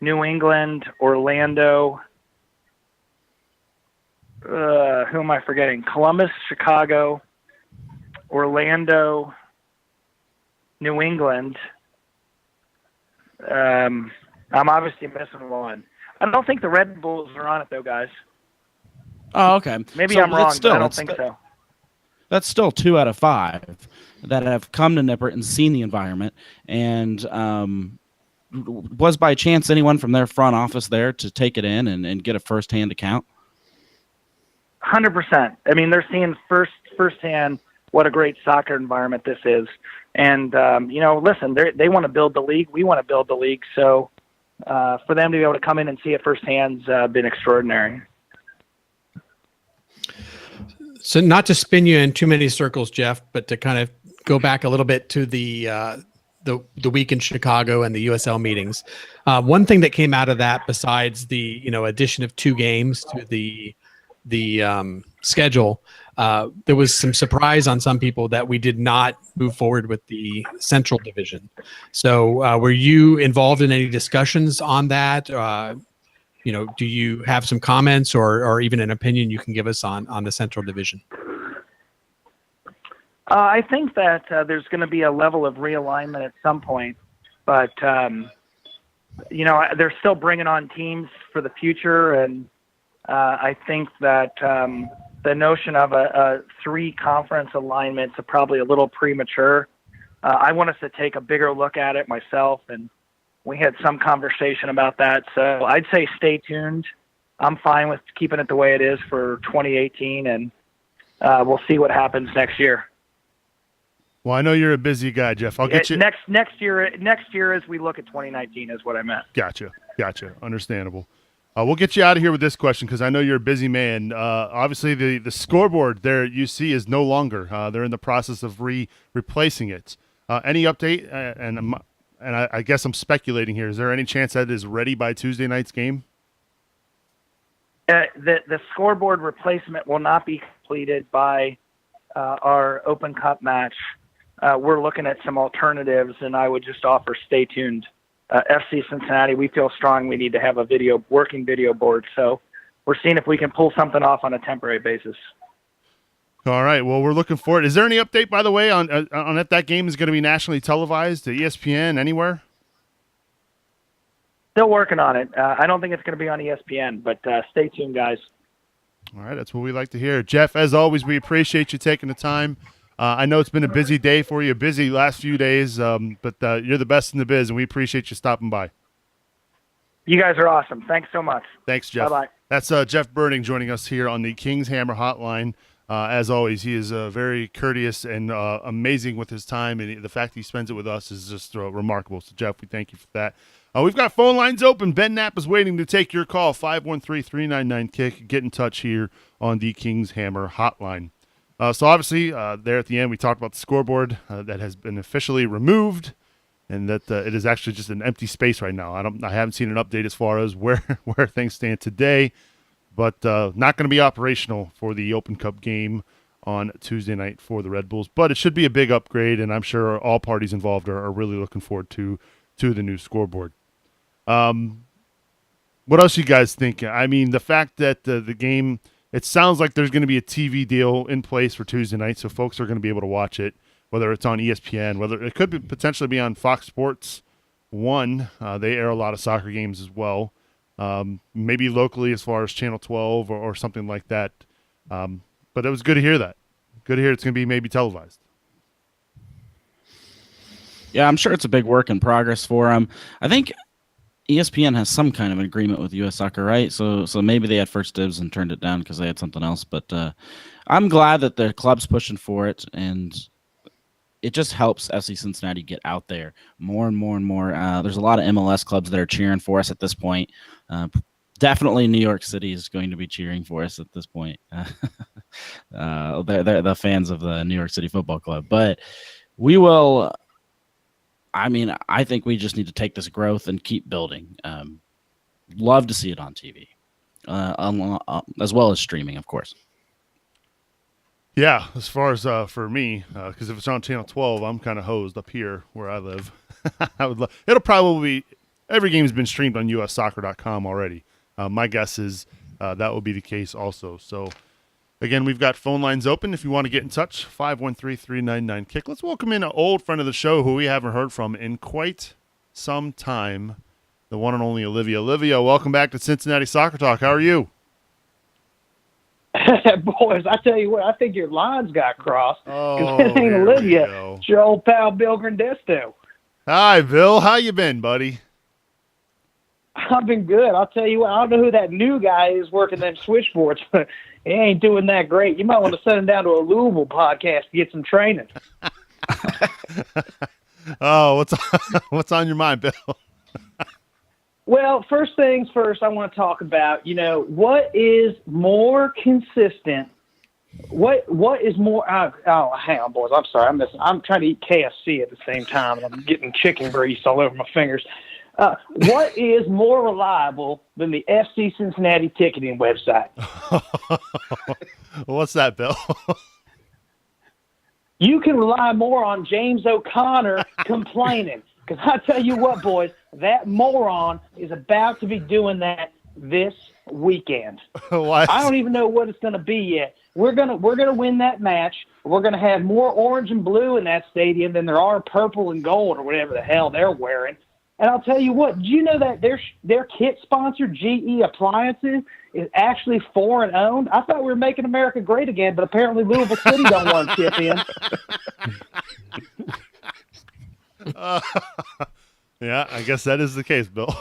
New England, Orlando. Who am I forgetting? Columbus, Chicago, Orlando, New England. I'm obviously missing one. I don't think the Red Bulls are on it, though, guys. Oh, okay. Maybe I'm wrong, but I don't think so. That's still 2 out of 5 that have come to Nippert and seen the environment. And was by chance anyone from their front office there to take it in and get a firsthand account? 100%. I mean, they're seeing firsthand what a great soccer environment this is. And, listen, they want to build the league. We want to build the league. So for them to be able to come in and see it firsthand has been extraordinary. So not to spin you in too many circles, Jeff, but to kind of go back a little bit to the week in Chicago and the USL meetings. One thing that came out of that, besides the addition of 2 games to the schedule, there was some surprise on some people that we did not move forward with the Central Division. So were you involved in any discussions on that? Do you have some comments or even an opinion you can give us on the Central Division? I think that there's going to be a level of realignment at some point, but they're still bringing on teams for the future, and I think that the notion of a 3 conference alignment is probably a little premature. I want us to take a bigger look at it myself, and we had some conversation about that. So I'd say stay tuned. I'm fine with keeping it the way it is for 2018, and we'll see what happens next year. Well, I know you're a busy guy, Jeff. I'll get you next year as we look at 2019 is what I meant. Gotcha. Understandable. We'll get you out of here with this question because I know you're a busy man. Obviously, the scoreboard there you see is no longer. They're in the process of replacing it. Any update? And I guess I'm speculating here. Is there any chance that it is ready by Tuesday night's game? The scoreboard replacement will not be completed by our Open Cup match. We're looking at some alternatives, and I would just offer stay tuned. FC Cincinnati, we feel strong we need to have a working video board. So we're seeing if we can pull something off on a temporary basis. All right. Well, we're looking forward. Is there any update, by the way, on if that game is going to be nationally televised to ESPN, anywhere? Still working on it. I don't think it's going to be on ESPN, but stay tuned, guys. All right. That's what we like to hear. Jeff, as always, we appreciate you taking the time. I know it's been a busy day for you, busy last few days, but you're the best in the biz, and we appreciate you stopping by. You guys are awesome. Thanks so much. Thanks, Jeff. Bye-bye. That's Jeff Berding joining us here on the King's Hammer Hotline. As always, he is very courteous and amazing with his time, and the fact he spends it with us is just remarkable. So, Jeff, we thank you for that. We've got phone lines open. Ben Knapp is waiting to take your call, 513-399-KICK. Get in touch here on the King's Hammer Hotline. So, obviously, there at the end, we talked about the scoreboard that has been officially removed and that it is actually just an empty space right now. I haven't seen an update as far as where things stand today, but not going to be operational for the Open Cup game on Tuesday night for the Red Bulls. But it should be a big upgrade, and I'm sure all parties involved are really looking forward to the new scoreboard. What else you guys think? I mean, the fact that the game, it sounds like there's going to be a TV deal in place for Tuesday night, so folks are going to be able to watch it, whether it's on ESPN, whether it could potentially be on Fox Sports 1. They air a lot of soccer games as well. Maybe locally as far as Channel 12 or something like that. But it was good to hear that. Good to hear it's going to be maybe televised. Yeah, I'm sure it's a big work in progress for them. I think ESPN has some kind of an agreement with U.S. Soccer, right? So maybe they had first dibs and turned it down because they had something else. But I'm glad that the club's pushing for it, and it just helps FC Cincinnati get out there more and more and more. There's a lot of MLS clubs that are cheering for us at this point. Definitely New York City is going to be cheering for us at this point. They're the fans of the New York City Football Club. But we will – I think we just need to take this growth and keep building. Love to see it on TV, as well as streaming, of course. Yeah, as far as for me, because if it's on Channel 12, I'm kind of hosed up here where I live. It'll probably be – every game's been streamed on ussoccer.com already. My guess is that will be the case also. So, again, we've got phone lines open if you want to get in touch, 513-399-KICK. Let's welcome in an old friend of the show who we haven't heard from in quite some time, the one and only Olivia. Olivia, welcome back to Cincinnati Soccer Talk. How are you? Boys, I tell you what, I think your lines got crossed. Oh, it ain't Olivia. It's your old pal Bill Grandesto. Hi, Bill. How you been, buddy? I've been good. I'll tell you what, I don't know who that new guy is working them switchboards, but he ain't doing that great. You might want to send him down to a Louisville podcast to get some training. Oh, what's on your mind, Bill? Well, first things first, I want to talk about, what is more consistent? What is more? Hang on, boys. I'm sorry. I'm trying to eat KFC at the same time, and I'm getting chicken grease all over my fingers. What is more reliable than the FC Cincinnati ticketing website? What's that, Bill? You can rely more on James O'Connor complaining. Because I tell you what, boys, that moron is about to be doing that this weekend. What? I don't even know what it's going to be yet. We're gonna win that match. We're gonna have more orange and blue in that stadium than there are purple and gold or whatever the hell they're wearing. And I'll tell you what, did you know that their kit sponsor, GE Appliances, is actually foreign owned? I thought we were making America great again, but apparently Louisville City don't want to chip in. Yeah, I guess that is the case, Bill.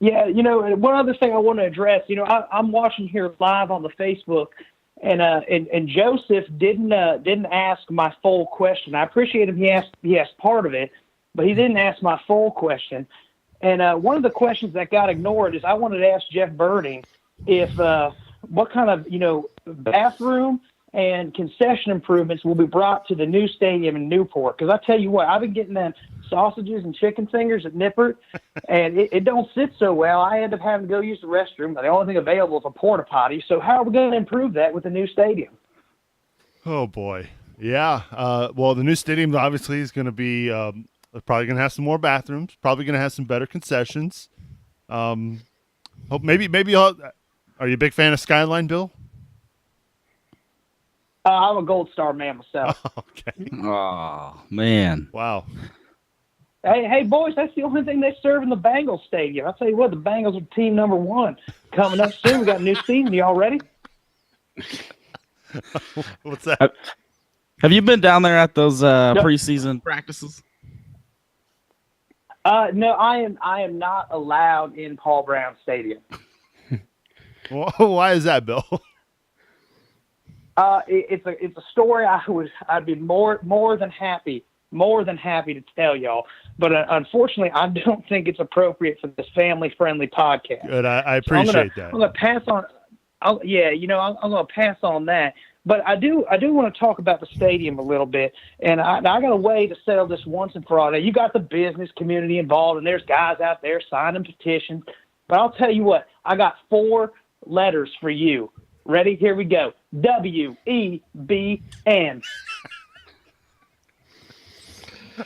Yeah, one other thing I want to address, I'm watching here live on the Facebook, and Joseph didn't ask my full question. I appreciate him. He asked part of it, but he didn't ask my full question. And one of the questions that got ignored is I wanted to ask Jeff Berding if what kind of bathroom and concession improvements will be brought to the new stadium in Newport. Because I tell you what, I've been getting them sausages and chicken fingers at Nippert, and it don't sit so well. I end up having to go use the restroom. The only thing available is a porta potty. So how are we going to improve that with the new stadium? Oh, boy. Yeah. Well, the new stadium obviously is going to be probably going to have some more bathrooms, probably going to have some better concessions. Maybe are you a big fan of Skyline, Bill? I'm a Gold Star man myself. Okay. Oh, man. Wow. Hey, boys, that's the only thing they serve in the Bengals stadium. I'll tell you what, the Bengals are team number one. Coming up soon, we got a new season. Y'all ready? What's that? Have you been down there at those preseason practices? No, I am not allowed in Paul Brown Stadium. Why is that, Bill? It's a story I'd be more than happy to tell y'all, but unfortunately, I don't think it's appropriate for this family-friendly podcast. Good, I appreciate that. I'm gonna pass on. I'm gonna pass on that. But I do want to talk about the stadium a little bit, and I got a way to settle this once and for all. Now, you got the business community involved, and there's guys out there signing petitions. But I'll tell you what, I got 4 letters for you. Ready? Here we go. WEBN.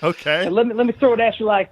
Okay. And let me throw it at you like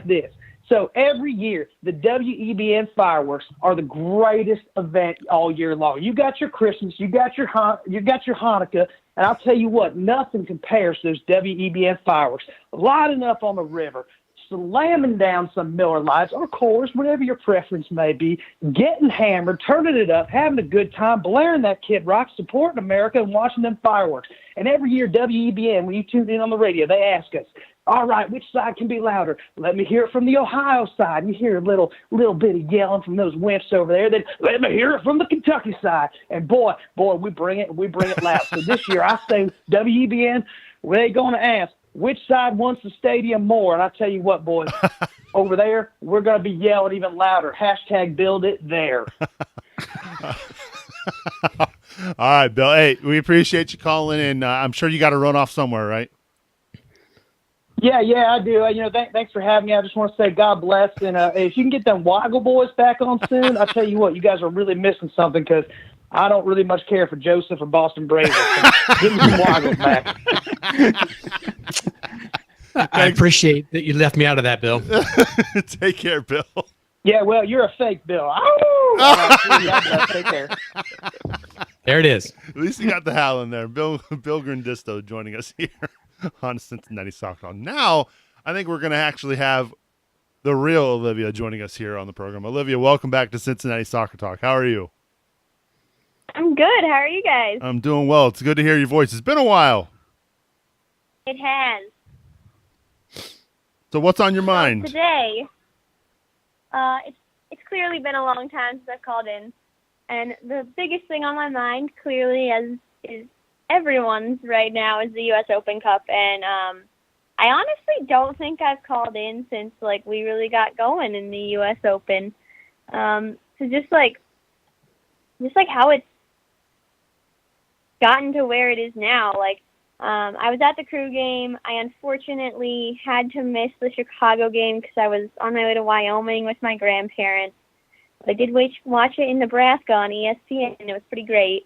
this. So every year, the WEBN fireworks are the greatest event all year long. You got your Christmas, you got your Hanukkah, and I'll tell you what, nothing compares to those WEBN fireworks. Lighting up on the river, slamming down some Miller Lights or Coors, whatever your preference may be, getting hammered, turning it up, having a good time, blaring that Kid Rock, supporting America, and watching them fireworks. And every year, WEBN, when you tune in on the radio, they ask us, all right, which side can be louder? Let me hear it from the Ohio side. You hear a little bit of yelling from those wimps over there. Then let me hear it from the Kentucky side. And boy, we bring it loud. So this year, I say WEBN, they're going to ask, which side wants the stadium more? And I tell you what, boys, over there, we're going to be yelling even louder. # build it there. All right, Bill. Hey, we appreciate you calling in. I'm sure you got to run off somewhere, right? Yeah, I do. Thanks for having me. I just want to say God bless. And if you can get them Waggle boys back on soon, I tell you what, you guys are really missing something because I don't really much care for Joseph or Boston Braves. So give me some Waggles back. I appreciate that you left me out of that, Bill. Take care, Bill. Yeah, well, you're a fake Bill. Oh! Take care. There it is. At least you got the howl in there. Bill Grandisto joining us here on Cincinnati Soccer Talk. Now, I think we're going to actually have the real Olivia joining us here on the program. Olivia, welcome back to Cincinnati Soccer Talk. How are you? I'm good. How are you guys? I'm doing well. It's good to hear your voice. It's been a while. It has. So what's on your mind? Today, it's clearly been a long time since I've called in. And the biggest thing on my mind, clearly, as is everyone's right now, is the U.S. Open Cup. And I honestly don't think I've called in since, we really got going in the U.S. Open. So just how it's gotten to where it is now. I was at the Crew game. I unfortunately had to miss the Chicago game because I was on my way to Wyoming with my grandparents. I did watch it in Nebraska on ESPN, and it was pretty great.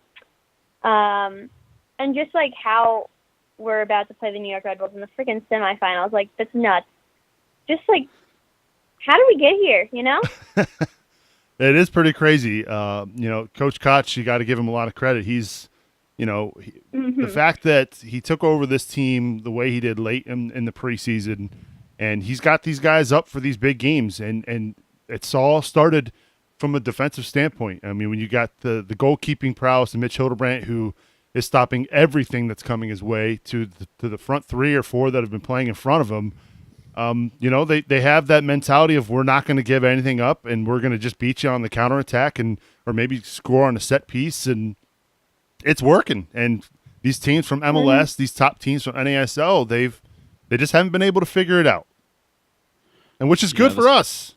And just how we're about to play the New York Red Bulls in the freaking semifinals, that's nuts. Just how do we get here, It is pretty crazy. Coach Koch, you got to give him a lot of credit. He's, the fact that he took over this team the way he did late in the preseason, and he's got these guys up for these big games, and it's all started from a defensive standpoint. I mean, when you got the goalkeeping prowess of Mitch Hildebrandt, who is stopping everything that's coming his way, to the front 3 or 4 that have been playing in front of him. They have that mentality of we're not going to give anything up, and we're going to just beat you on the counterattack or maybe score on a set piece, and it's working. And these teams from MLS, these top teams from NASL, they just haven't been able to figure it out, and which is good for us.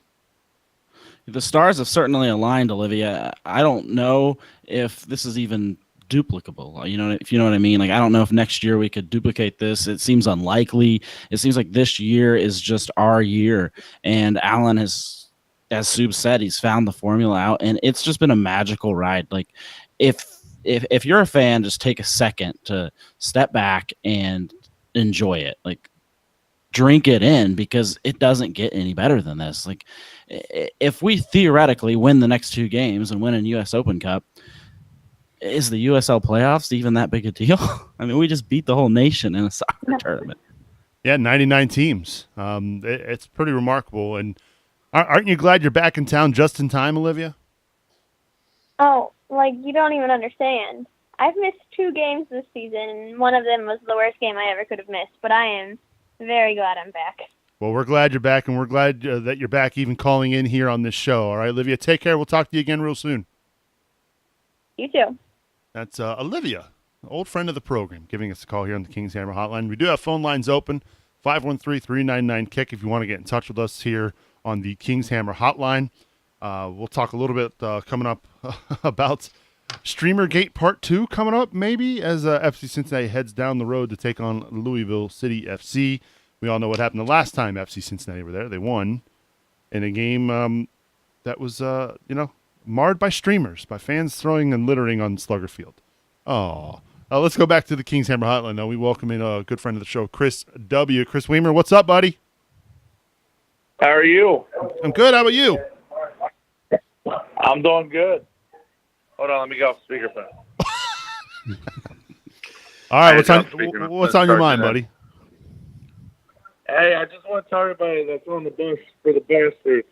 The stars have certainly aligned, Olivia. I don't know if this is even duplicable, if you know what I mean. I don't know if next year we could duplicate this. It seems unlikely. It seems like this year is just our year, and Alan has, as Sub said, he's found the formula out, and it's just been a magical ride. If you're a fan, just take a second to step back and enjoy it. Drink it in, because it doesn't get any better than this. If we theoretically win the next 2 games and win a U.S. Open Cup, is the USL playoffs even that big a deal? I mean, we just beat the whole nation in a soccer tournament. Yeah, 99 teams. It's pretty remarkable. And aren't you glad you're back in town just in time, Olivia? Oh, you don't even understand. I've missed 2 games this season, and one of them was the worst game I ever could have missed. But I am very glad I'm back. Well, we're glad you're back, and we're glad that you're back even calling in here on this show. All right, Olivia, take care. We'll talk to you again real soon. You too. That's Olivia, an old friend of the program, giving us a call here on the Kings Hammer Hotline. We do have phone lines open, 513-399-KICK, if you want to get in touch with us here on the Kings Hammer Hotline. We'll talk a little bit coming up about Streamergate Part 2 coming up, maybe, as FC Cincinnati heads down the road to take on Louisville City FC. We all know what happened the last time FC Cincinnati were there. They won in a game that was, marred by streamers, by fans throwing and littering on Slugger Field. Oh, let's go back to the Kings Hammer Hotline now. We welcome in a good friend of the show, Chris W. Chris Weimer, what's up, buddy? How are you? I'm good. How about you? I'm doing good. Hold on, let me go off speakerphone. All right, what's on your mind, buddy? Hey, I just want to tell everybody that's on the bus for the Bastards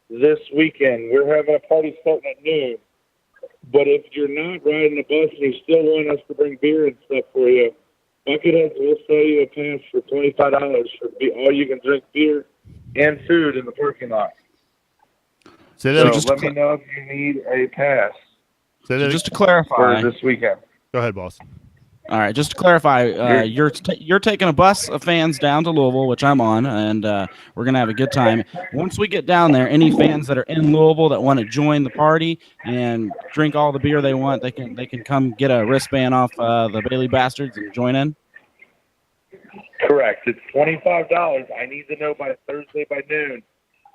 this weekend. We're having a party starting at noon. But if you're not riding the bus and you still want us to bring beer and stuff for you, Bucketheads will sell you a pass for $25 for all you can drink beer and food in the parking lot. Say that So let me know if you need a pass. Just to clarify, for this weekend. Go ahead, boss. all right, just to clarify, you're taking a bus of fans down to Louisville, which I'm on, and we're gonna have a good time. Once we get down there, any fans that are in Louisville that want to join the party and drink all the beer they want, they can come get a wristband off the Bailey Bastards and join in. Correct. It's $25. I need to know by Thursday by noon.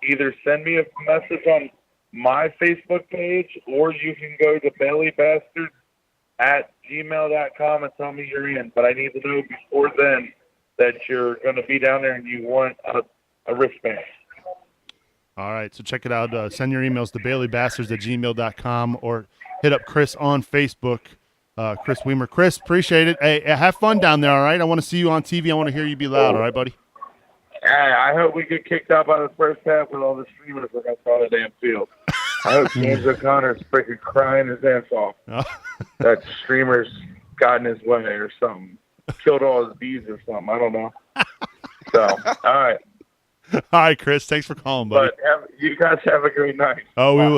Either send me a message on my Facebook page, or you can go to baileyBastards@gmail.com and tell me you're in. But I need to know before then that you're going to be down there and you want a wristband. All right, so check it out. Send your emails to baileyBastards@gmail.com or hit up Chris on Facebook, Chris Weimer. Chris, appreciate it. Hey, have fun down there, all right? I want to see you on TV. I want to hear you be loud, all right, buddy? I hope we get kicked out by the first half with all the streamers like I saw the damn field. I hope James O'Connor's freaking crying his ass off. That streamer's got in his way or something. Killed all his bees or something. I don't know. So, all right. All right, Chris. Thanks for calling, buddy. But you guys have a great night. Oh, Bye.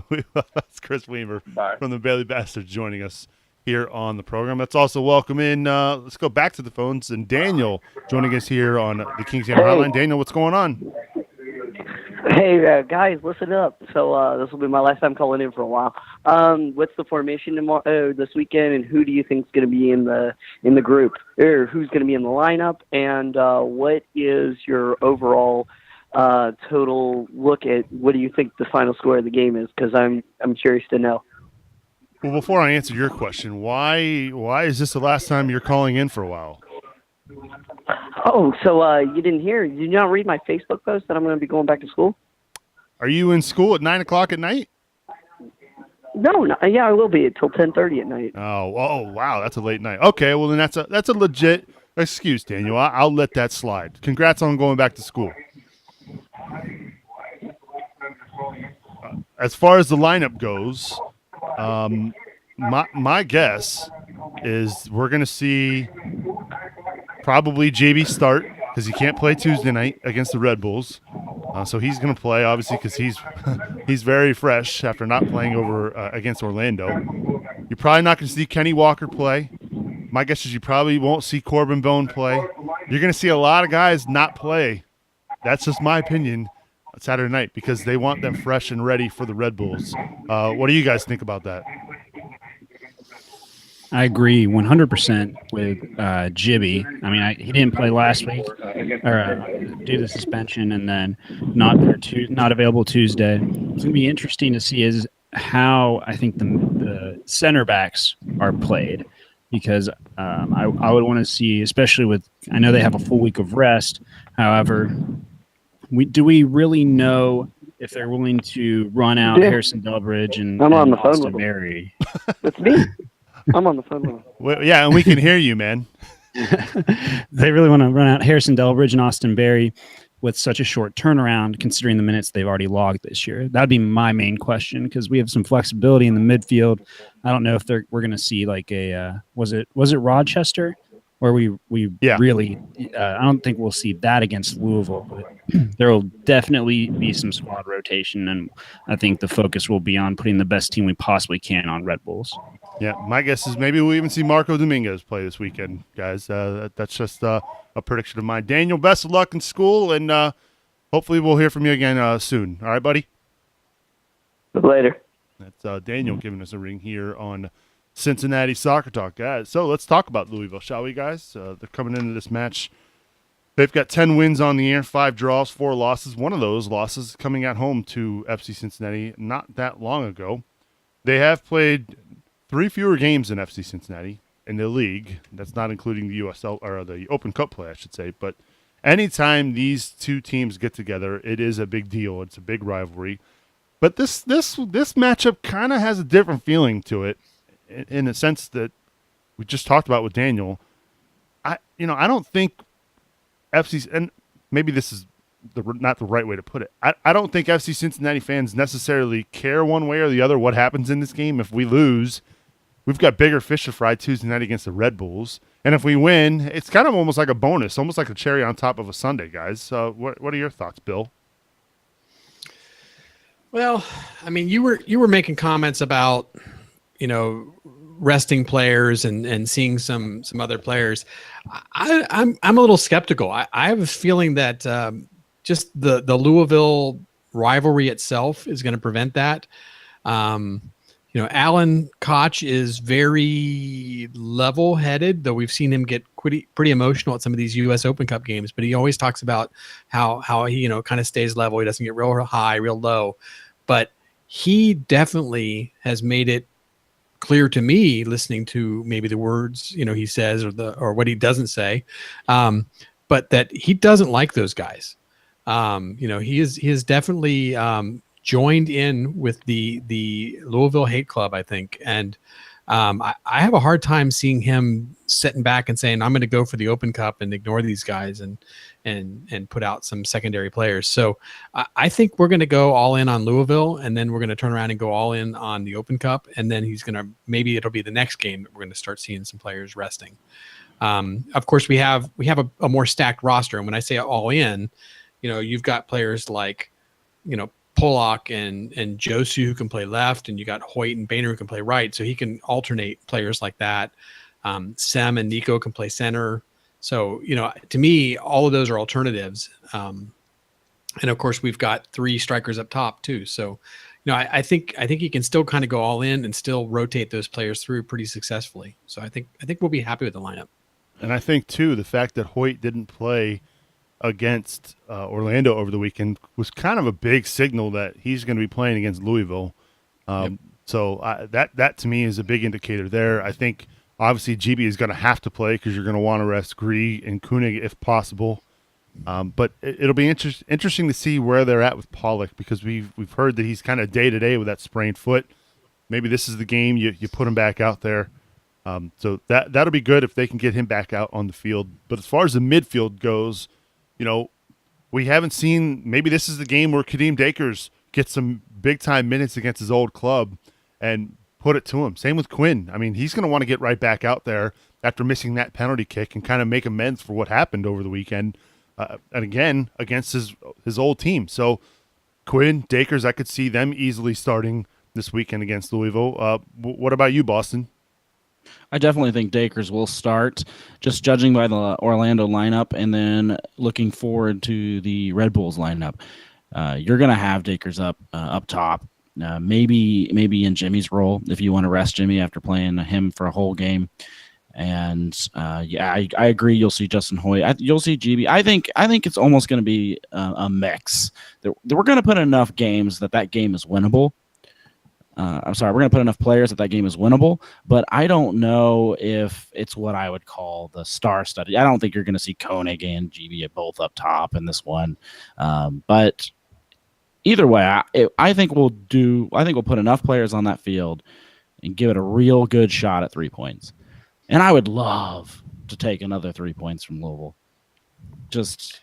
we will. That's Chris Weimer Bye. from the Bailey Bastards joining us here on the program. Let's also welcome in, let's go back to the phones, and Daniel joining us here on the Kings Hammer Hotline. Daniel, what's going on? Hey, guys, listen up. So this will be my last time calling in for a while. What's the formation tomorrow, this weekend, and who do you think is going to be in the group, or who's going to be in the lineup, and what is your overall total look at what do you think the final score of the game is? Because I'm curious to know. Well, before I answer your question, why is this the last time you're calling in for a while? Oh, so you didn't hear? Did you not read my Facebook post that I'm going to be going back to school? Are you in school at 9 o'clock at night? No, yeah, I will be until 10:30 at night. Oh, wow, that's a late night. Okay, well then that's a legit excuse, Daniel. I'll let that slide. Congrats on going back to school. As far as the lineup goes, my guess is we're going to see probably JB start because he can't play Tuesday night against the Red Bulls. So he's going to play, obviously, because he's very fresh after not playing over against Orlando. You're probably not going to see Kenny Walker play. My guess is you probably won't see Corbin Bone play. You're going to see a lot of guys not play. That's just my opinion Saturday night because they want them fresh and ready for the Red Bulls. What do you guys think about that? I agree 100% with Jibby. I mean, he didn't play last week due to the suspension, and then not available Tuesday. It's going to be interesting to see is how I think the center backs are played, because I would want to see, especially with I know they have a full week of rest. However, do we really know if they're willing to run out Harrison Delbridge and Austin Berry? That's me. I'm on the phone with him. Well, yeah, and we can hear you, man. They really want to run out Harrison Delbridge and Austin Berry with such a short turnaround, considering the minutes they've already logged this year. That'd be my main question, because we have some flexibility in the midfield. I don't know if we're going to see like a was it Rochester, where we really I don't think we'll see that against Louisville. But there will definitely be some squad rotation, and I think the focus will be on putting the best team we possibly can on Red Bulls. Yeah, my guess is maybe we'll even see Marco Dominguez play this weekend, guys. That's just a prediction of mine. Daniel, best of luck in school, and hopefully we'll hear from you again soon. All right, buddy? Later. That's Daniel giving us a ring here on Cincinnati Soccer Talk, guys. So let's talk about Louisville, shall we, guys? They're coming into this match. They've got 10 wins on the year, 5 draws, 4 losses. One of those losses coming at home to FC Cincinnati not that long ago. They have played 3 fewer games than FC Cincinnati in the league. That's not including the USL or the Open Cup play, I should say. But anytime these two teams get together, it is a big deal. It's a big rivalry. But this matchup kind of has a different feeling to it, in the sense that we just talked about with Daniel. I don't think FC's, and maybe this is not the right way to put it. I don't think FC Cincinnati fans necessarily care one way or the other what happens in this game. If we lose, we've got bigger fish to fry Tuesday night against the Red Bulls. And if we win, it's kind of almost like a bonus, almost like a cherry on top of a sundae, guys. What are your thoughts, Bill? Well, I mean, you were making comments about, resting players and seeing some other players. I'm a little skeptical. I have a feeling that just the Louisville rivalry itself is going to prevent that. Alan Koch is very level-headed, though we've seen him get pretty emotional at some of these U.S. Open Cup games. But he always talks about how he kind of stays level. He doesn't get real high, real low. But he definitely has made it clear to me, listening to maybe the words he says or what he doesn't say, but that he doesn't like those guys. He is definitely joined in with the Louisville hate club, I think. And I have a hard time seeing him sitting back and saying, I'm going to go for the Open Cup and ignore these guys and put out some secondary players. So I think we're going to go all in on Louisville, and then we're going to turn around and go all in on the Open Cup. And then maybe it'll be the next game that we're going to start seeing some players resting. Of course, we have a more stacked roster. And when I say all in, you've got players like, Pollock and Josu who can play left, and you got Hoyt and Boehner who can play right, so he can alternate players like that. Sem and Nico can play center. So, to me, all of those are alternatives. And of course, we've got 3 strikers up top too. So, I think he can still kind of go all in and still rotate those players through pretty successfully. So I think we'll be happy with the lineup. And I think too, the fact that Hoyt didn't play against Orlando over the weekend was kind of a big signal that he's going to be playing against Louisville. So that to me is a big indicator there. I think obviously GB is going to have to play because you're going to want to rest Gree and Koenig if possible. But it'll be interesting to see where they're at with Pollock, because we've heard that he's kind of day to day with that sprained foot. Maybe this is the game you put him back out there. So that'll be good if they can get him back out on the field. But as far as the midfield goes, we haven't seen, maybe this is the game where Kadeem Dakers gets some big-time minutes against his old club and put it to him. Same with Quinn. I mean, he's going to want to get right back out there after missing that penalty kick and kind of make amends for what happened over the weekend, and again, against his old team. So Quinn, Dakers, I could see them easily starting this weekend against Louisville. What about you, Boston? I definitely think Dakers will start, just judging by the Orlando lineup, and then looking forward to the Red Bulls lineup. You're going to have Dakers up top, maybe in Jimmy's role if you want to rest Jimmy after playing him for a whole game. And I agree. You'll see Justin Hoyt. You'll see GB. I think it's almost going to be a mix. We're going to put enough games that game is winnable. We're going to put enough players that game is winnable, but I don't know if it's what I would call the star study. I don't think you're going to see Koenig and GB both up top in this one. But either way, I think we'll put enough players on that field and give it a real good shot at 3 points. And I would love to take another 3 points from Louisville. Just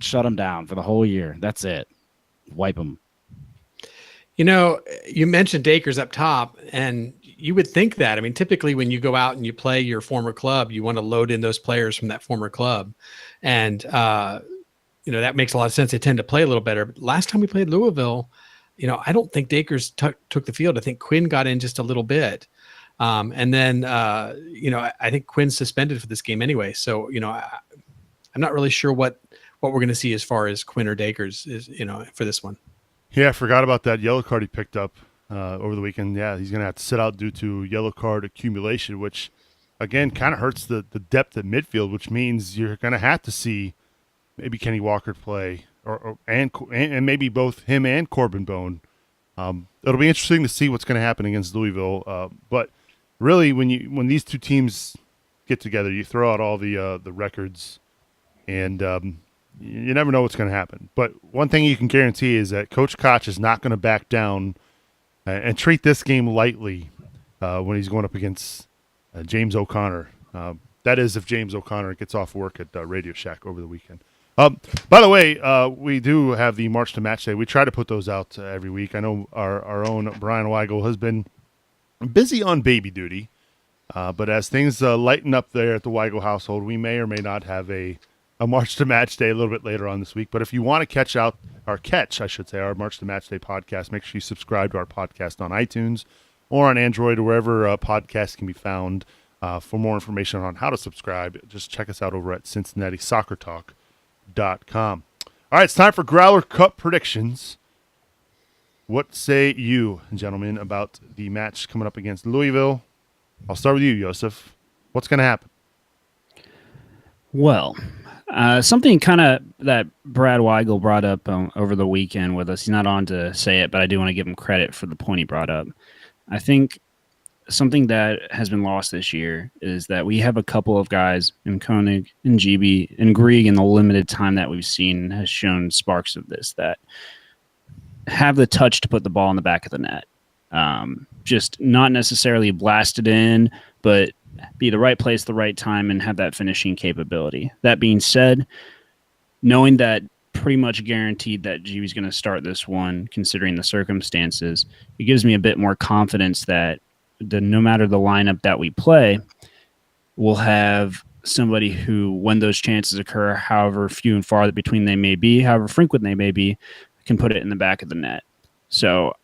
shut them down for the whole year. That's it. Wipe them. You mentioned Dakers up top, and you would think that. I mean, typically when you go out and you play your former club, you want to load in those players from that former club. And, that makes a lot of sense. They tend to play a little better. But last time we played Louisville, I don't think Dakers took the field. I think Quinn got in just a little bit. And then, I think Quinn's suspended for this game anyway. So, I'm not really sure what we're going to see as far as Quinn or Dakers is, for this one. Yeah, I forgot about that yellow card he picked up over the weekend. Yeah, he's going to have to sit out due to yellow card accumulation, which, again, kind of hurts the depth at midfield, which means you're going to have to see maybe Kenny Walker play and maybe both him and Corbin Bone. It'll be interesting to see what's going to happen against Louisville. But really, when these two teams get together, you throw out all the records, and you never know what's going to happen. But one thing you can guarantee is that Coach Koch is not going to back down and treat this game lightly when he's going up against James O'Connor. That is, if James O'Connor gets off work at Radio Shack over the weekend. By the way, we do have the March to Match Day. We try to put those out every week. I know our own Brian Weigel has been busy on baby duty, but as things lighten up there at the Weigel household, we may or may not have a March to Match Day a little bit later on this week. But if you want to catch our March to Match Day podcast, make sure you subscribe to our podcast on iTunes or on Android or wherever podcasts can be found. For more information on how to subscribe, just check us out over at CincinnatiSoccerTalk.com. All right, it's time for Growler Cup predictions. What say you, gentlemen, about the match coming up against Louisville? I'll start with you, Joseph. What's going to happen? Well, something kind of that Brad Weigel brought up over the weekend with us. He's not on to say it, but I do want to give him credit for the point he brought up. I think something that has been lost this year is that we have a couple of guys in Koenig and GB and Grieg in the limited time that we've seen has shown sparks of this, that have the touch to put the ball in the back of the net. Just not necessarily blast it in, but be the right place, the right time, and have that finishing capability. That being said, knowing that pretty much guaranteed that GB's going to start this one, considering the circumstances, it gives me a bit more confidence that no matter the lineup that we play, we'll have somebody who, when those chances occur, however few and far between they may be, however frequent they may be, can put it in the back of the net. So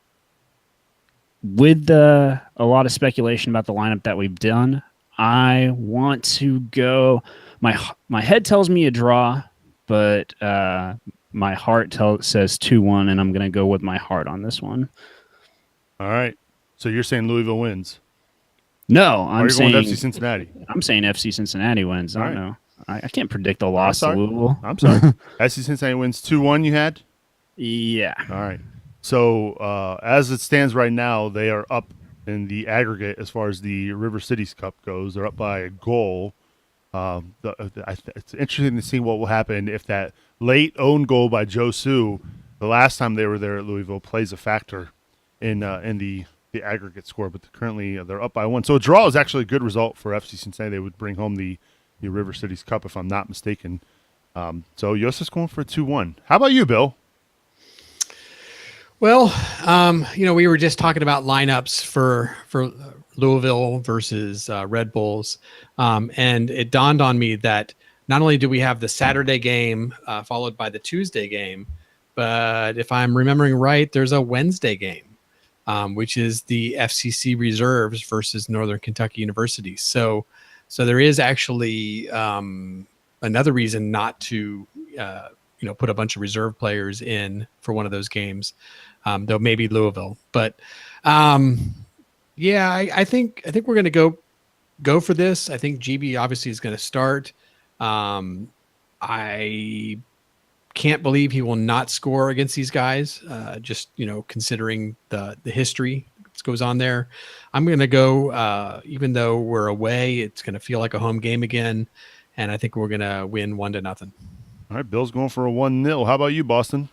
with a lot of speculation about the lineup that we've done, I want to go. My head tells me a draw, but my heart says 2-1, and I'm going to go with my heart on this one. All right. So you're saying Louisville wins? No, I'm saying going FC Cincinnati. I'm saying FC Cincinnati wins. I don't know. I can't predict the I'm loss to sorry. Louisville. I'm sorry. FC Cincinnati wins 2-1. You had? Yeah. All right. So as it stands right now, they are up in the aggregate as far as the River Cities Cup goes. They're up by a goal. It's interesting to see what will happen if that late own goal by Josu, the last time they were there at Louisville, plays a factor in the aggregate score. But currently they're up by 1. So a draw is actually a good result for FC Cincinnati. They would bring home the River Cities Cup, if I'm not mistaken. So Yosa's going for a 2-1. How about you, Bill? Well, we were just talking about lineups for Louisville versus Red Bulls, and it dawned on me that not only do we have the Saturday game followed by the Tuesday game, but if I'm remembering right, there's a Wednesday game, which is the FCC Reserves versus Northern Kentucky University. So there is actually another reason not to put a bunch of reserve players in for one of those games. Though maybe Louisville, but I think we're going to go for this. I think GB obviously is going to start. I can't believe he will not score against these guys. Just considering the history that goes on there, I'm going to go. Even though we're away, it's going to feel like a home game again, and I think we're going to win 1-0. All right, Bill's going for a 1-0. How about you, Boston?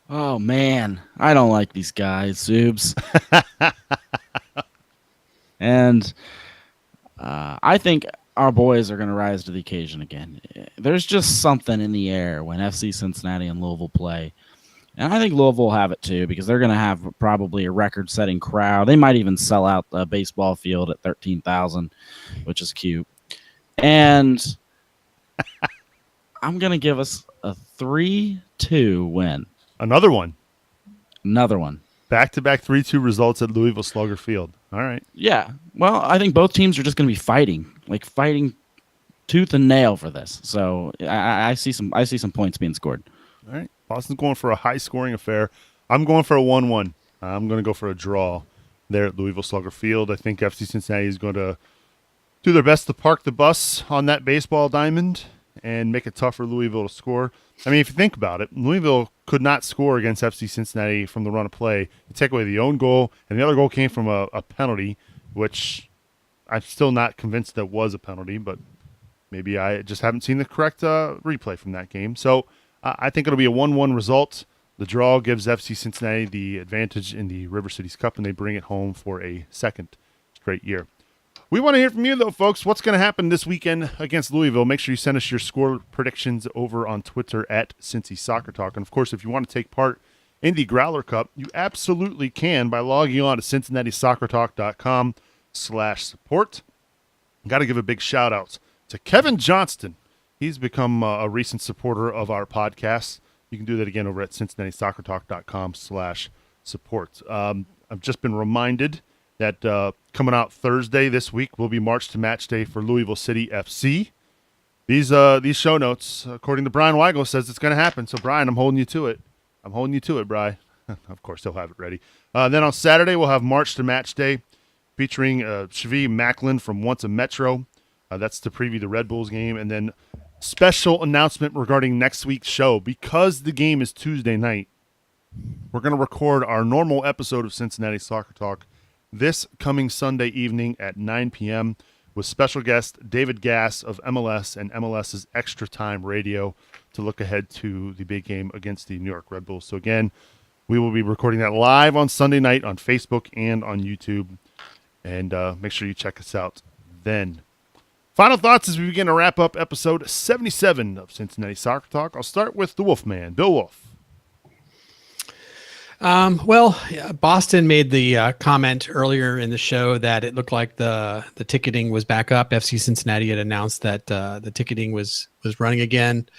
Oh, man. I don't like these guys, Zoobs. And I think our boys are going to rise to the occasion again. There's just something in the air when FC Cincinnati and Louisville play. And I think Louisville will have it too, because they're going to have probably a record-setting crowd. They might even sell out the baseball field at 13,000, which is cute. And I'm going to give us a 3-2 win. Another one. Back-to-back 3-2 results at Louisville Slugger Field. All right. Yeah. Well, I think both teams are just going to be fighting tooth and nail for this. So I see some points being scored. All right. Boston's going for a high-scoring affair. I'm going for a 1-1. I'm going to go for a draw there at Louisville Slugger Field. I think FC Cincinnati is going to do their best to park the bus on that baseball diamond and make it tough for Louisville to score. I mean, if you think about it, Louisville could not score against FC Cincinnati from the run of play. You take away the own goal, and the other goal came from a penalty, which I'm still not convinced that was a penalty, but maybe I just haven't seen the correct replay from that game. So I think it'll be a 1-1 result. The draw gives FC Cincinnati the advantage in the River Cities Cup, and they bring it home for a second straight year. We want to hear from you, though, folks. What's going to happen this weekend against Louisville? Make sure you send us your score predictions over on Twitter at Cincy Soccer Talk. And, of course, if you want to take part in the Growler Cup, you absolutely can by logging on to CincinnatiSoccerTalk.com/support. Got to give a big shout-out to Kevin Johnston. He's become a recent supporter of our podcast. You can do that again over at CincinnatiSoccerTalk.com/support. I've just been reminded that coming out Thursday this week will be March to Match Day for Louisville City FC. These show notes, according to Brian Weigel, says it's going to happen. So, Brian, I'm holding you to it. Brian. Of course, he'll have it ready. Then on Saturday, we'll have March to Match Day featuring Shavi Macklin from Once a Metro. That's to preview the Red Bulls game. And then special announcement regarding next week's show. Because the game is Tuesday night, we're going to record our normal episode of Cincinnati Soccer Talk this coming Sunday evening at 9 p.m. with special guest David Gass of MLS and MLS's Extra Time Radio to look ahead to the big game against the New York Red Bulls. So again, we will be recording that live on Sunday night on Facebook and on YouTube. And make sure you check us out then. Final thoughts as we begin to wrap up episode 77 of Cincinnati Soccer Talk. I'll start with the Wolfman, Bill Wolf. Boston made the comment earlier in the show that it looked like the ticketing was back up. FC Cincinnati had announced that the ticketing was running again.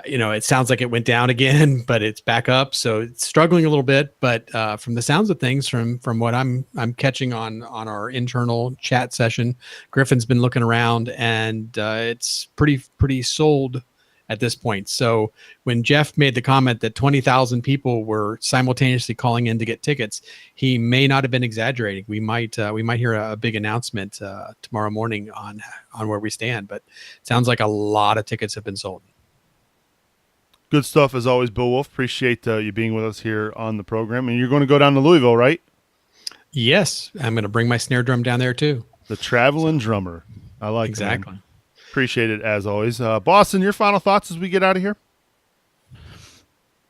It sounds like it went down again, but it's back up. So it's struggling a little bit. But from the sounds of things, from what I'm catching on our internal chat session, Griffin's been looking around and it's pretty sold at this point. So when Jeff made the comment that 20,000 people were simultaneously calling in to get tickets, he may not have been exaggerating. We might hear a big announcement tomorrow morning on where we stand, but it sounds like a lot of tickets have been sold. Good stuff as always, Bill Wolf. Appreciate you being with us here on the program. And you're going to go down to Louisville, right? Yes. I'm going to bring my snare drum down there too. The traveling drummer. I like exactly. That. Appreciate it as always. Boston, your final thoughts as we get out of here?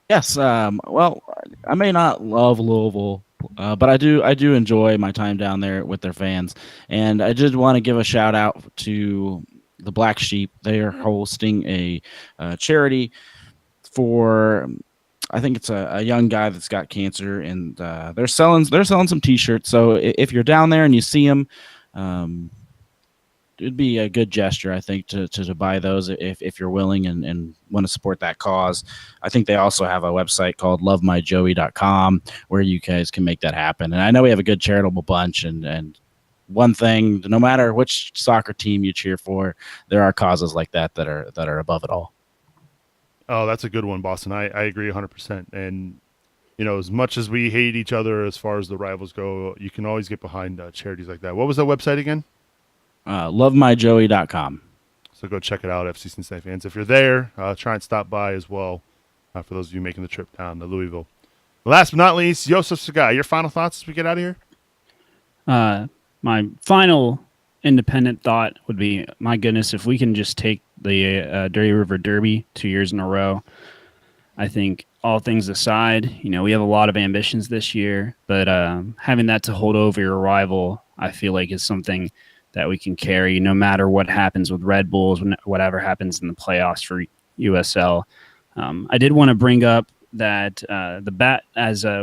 Yes. Well, I may not love Louisville, but I do enjoy my time down there with their fans. And I did want to give a shout out to the Black Sheep. They are hosting a charity for, I think it's a young guy that's got cancer, and they're selling some T-shirts. So if you're down there and you see them, it'd be a good gesture, I think, to buy those if you're willing and want to support that cause. I think they also have a website called lovemyjoey.com where you guys can make that happen. And I know we have a good charitable bunch, and one thing, no matter which soccer team you cheer for, there are causes like that are above it all. Oh, that's a good one, Boston. I agree 100%. And, as much as we hate each other as far as the rivals go, you can always get behind charities like that. What was that website again? Lovemyjoey.com. So go check it out, FC Cincinnati fans. If you're there, try and stop by as well for those of you making the trip down to Louisville. Last but not least, Joseph Sagai, your final thoughts as we get out of here? My final independent thought would be, my goodness, if we can just take the Dirty River Derby 2 years in a row, I think all things aside, we have a lot of ambitions this year, but having that to hold over your rival, I feel like is something that we can carry no matter what happens with Red Bulls, whatever happens in the playoffs for USL. I did want to bring up that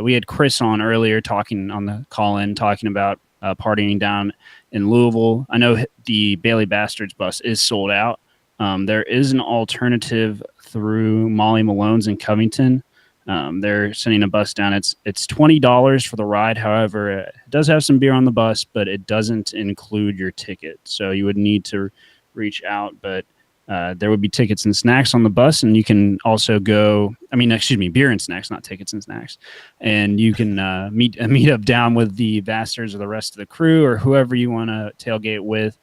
we had Chris on earlier talking on the call-in, talking about partying down in Louisville. I know the Bailey Bastards bus is sold out. There is an alternative through Molly Malone's in Covington. They're sending a bus down. It's $20 for the ride. However, it does have some beer on the bus, but it doesn't include your ticket. So you would need to reach out, but there would be tickets and snacks on the bus, and you can also beer and snacks, not tickets and snacks. And you can meet up down with the Bastards or the rest of the crew or whoever you want to tailgate with.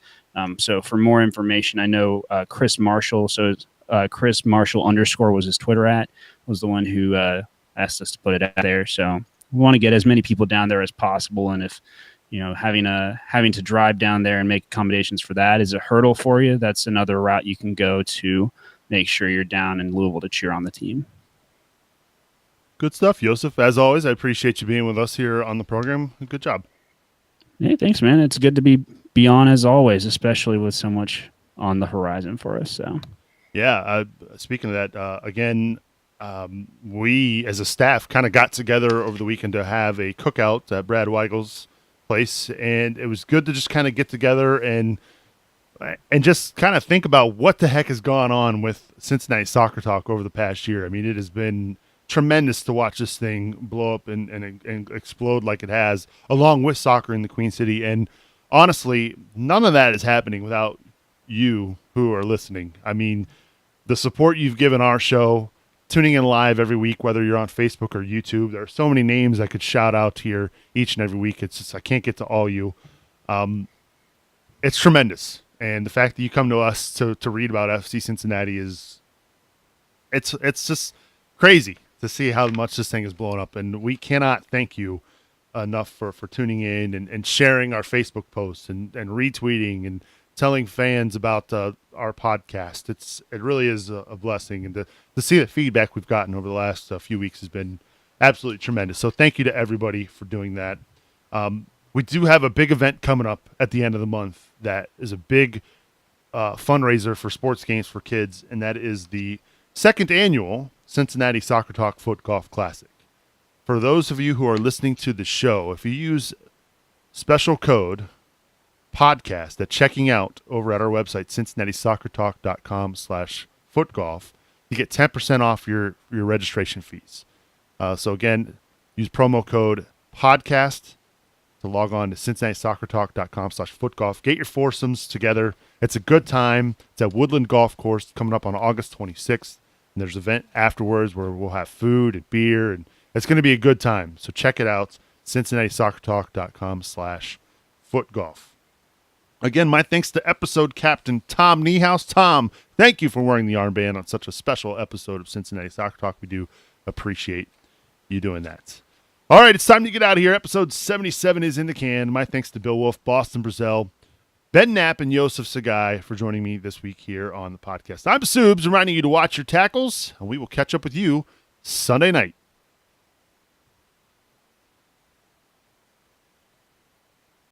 So for more information, I know Chris Marshall. So Chris Marshall _ was his Twitter was the one who asked us to put it out there. So we want to get as many people down there as possible. And if having to drive down there and make accommodations for that is a hurdle for you, that's another route you can go to make sure you're down in Louisville to cheer on the team. Good stuff, Joseph. As always, I appreciate you being with us here on the program. Good job. Hey, thanks, man. It's good to be on as always, especially with so much on the horizon for us. So, Yeah. Speaking of that, again, we as a staff kind of got together over the weekend to have a cookout at Brad Weigel's place, and it was good to just kind of get together and just kind of think about what the heck has gone on with Cincinnati Soccer Talk over the past year. I mean, it has been tremendous to watch this thing blow up and explode like it has, along with soccer in the Queen City. And honestly, none of that is happening without you who are listening. I mean, the support you've given our show, tuning in live every week, whether you're on Facebook or YouTube. There are so many names I could shout out here each and every week. It's just I can't get to all you. It's tremendous. And the fact that you come to us to read about FC Cincinnati it's just crazy to see how much this thing is blowing up. And we cannot thank you enough for tuning in and sharing our Facebook posts and retweeting and telling fans about our podcast. It really is a blessing. And to see the feedback we've gotten over the last few weeks has been absolutely tremendous. So thank you to everybody for doing that. We do have a big event coming up at the end of the month that is a big fundraiser for sports games for kids, and that is the second annual Cincinnati Soccer Talk Foot Golf Classic. For those of you who are listening to the show, if you use special code podcast at checking out over at our website, cincinnati-soccertalk.com/footgolf, you get 10% off your registration fees. So again, use promo code podcast to log on to cincinnati-soccertalk.com/footgolf. Get your foursomes together. It's a good time. It's at Woodland Golf Course coming up on August 26th. And there's an event afterwards where we'll have food and beer, and it's going to be a good time. So check it out, cincinnati-soccertalk.com/footgolf. Again, my thanks to episode captain Tom Niehaus. Tom, thank you for wearing the armband on such a special episode of Cincinnati Soccer Talk. We do appreciate you doing that. All right, it's time to get out of here. Episode 77 is in the can. My thanks to Bill Wolf, Boston Brazil, Ben Knapp, and Yosef Sagai for joining me this week here on the podcast. I'm Subes, reminding you to watch your tackles, and we will catch up with you Sunday night.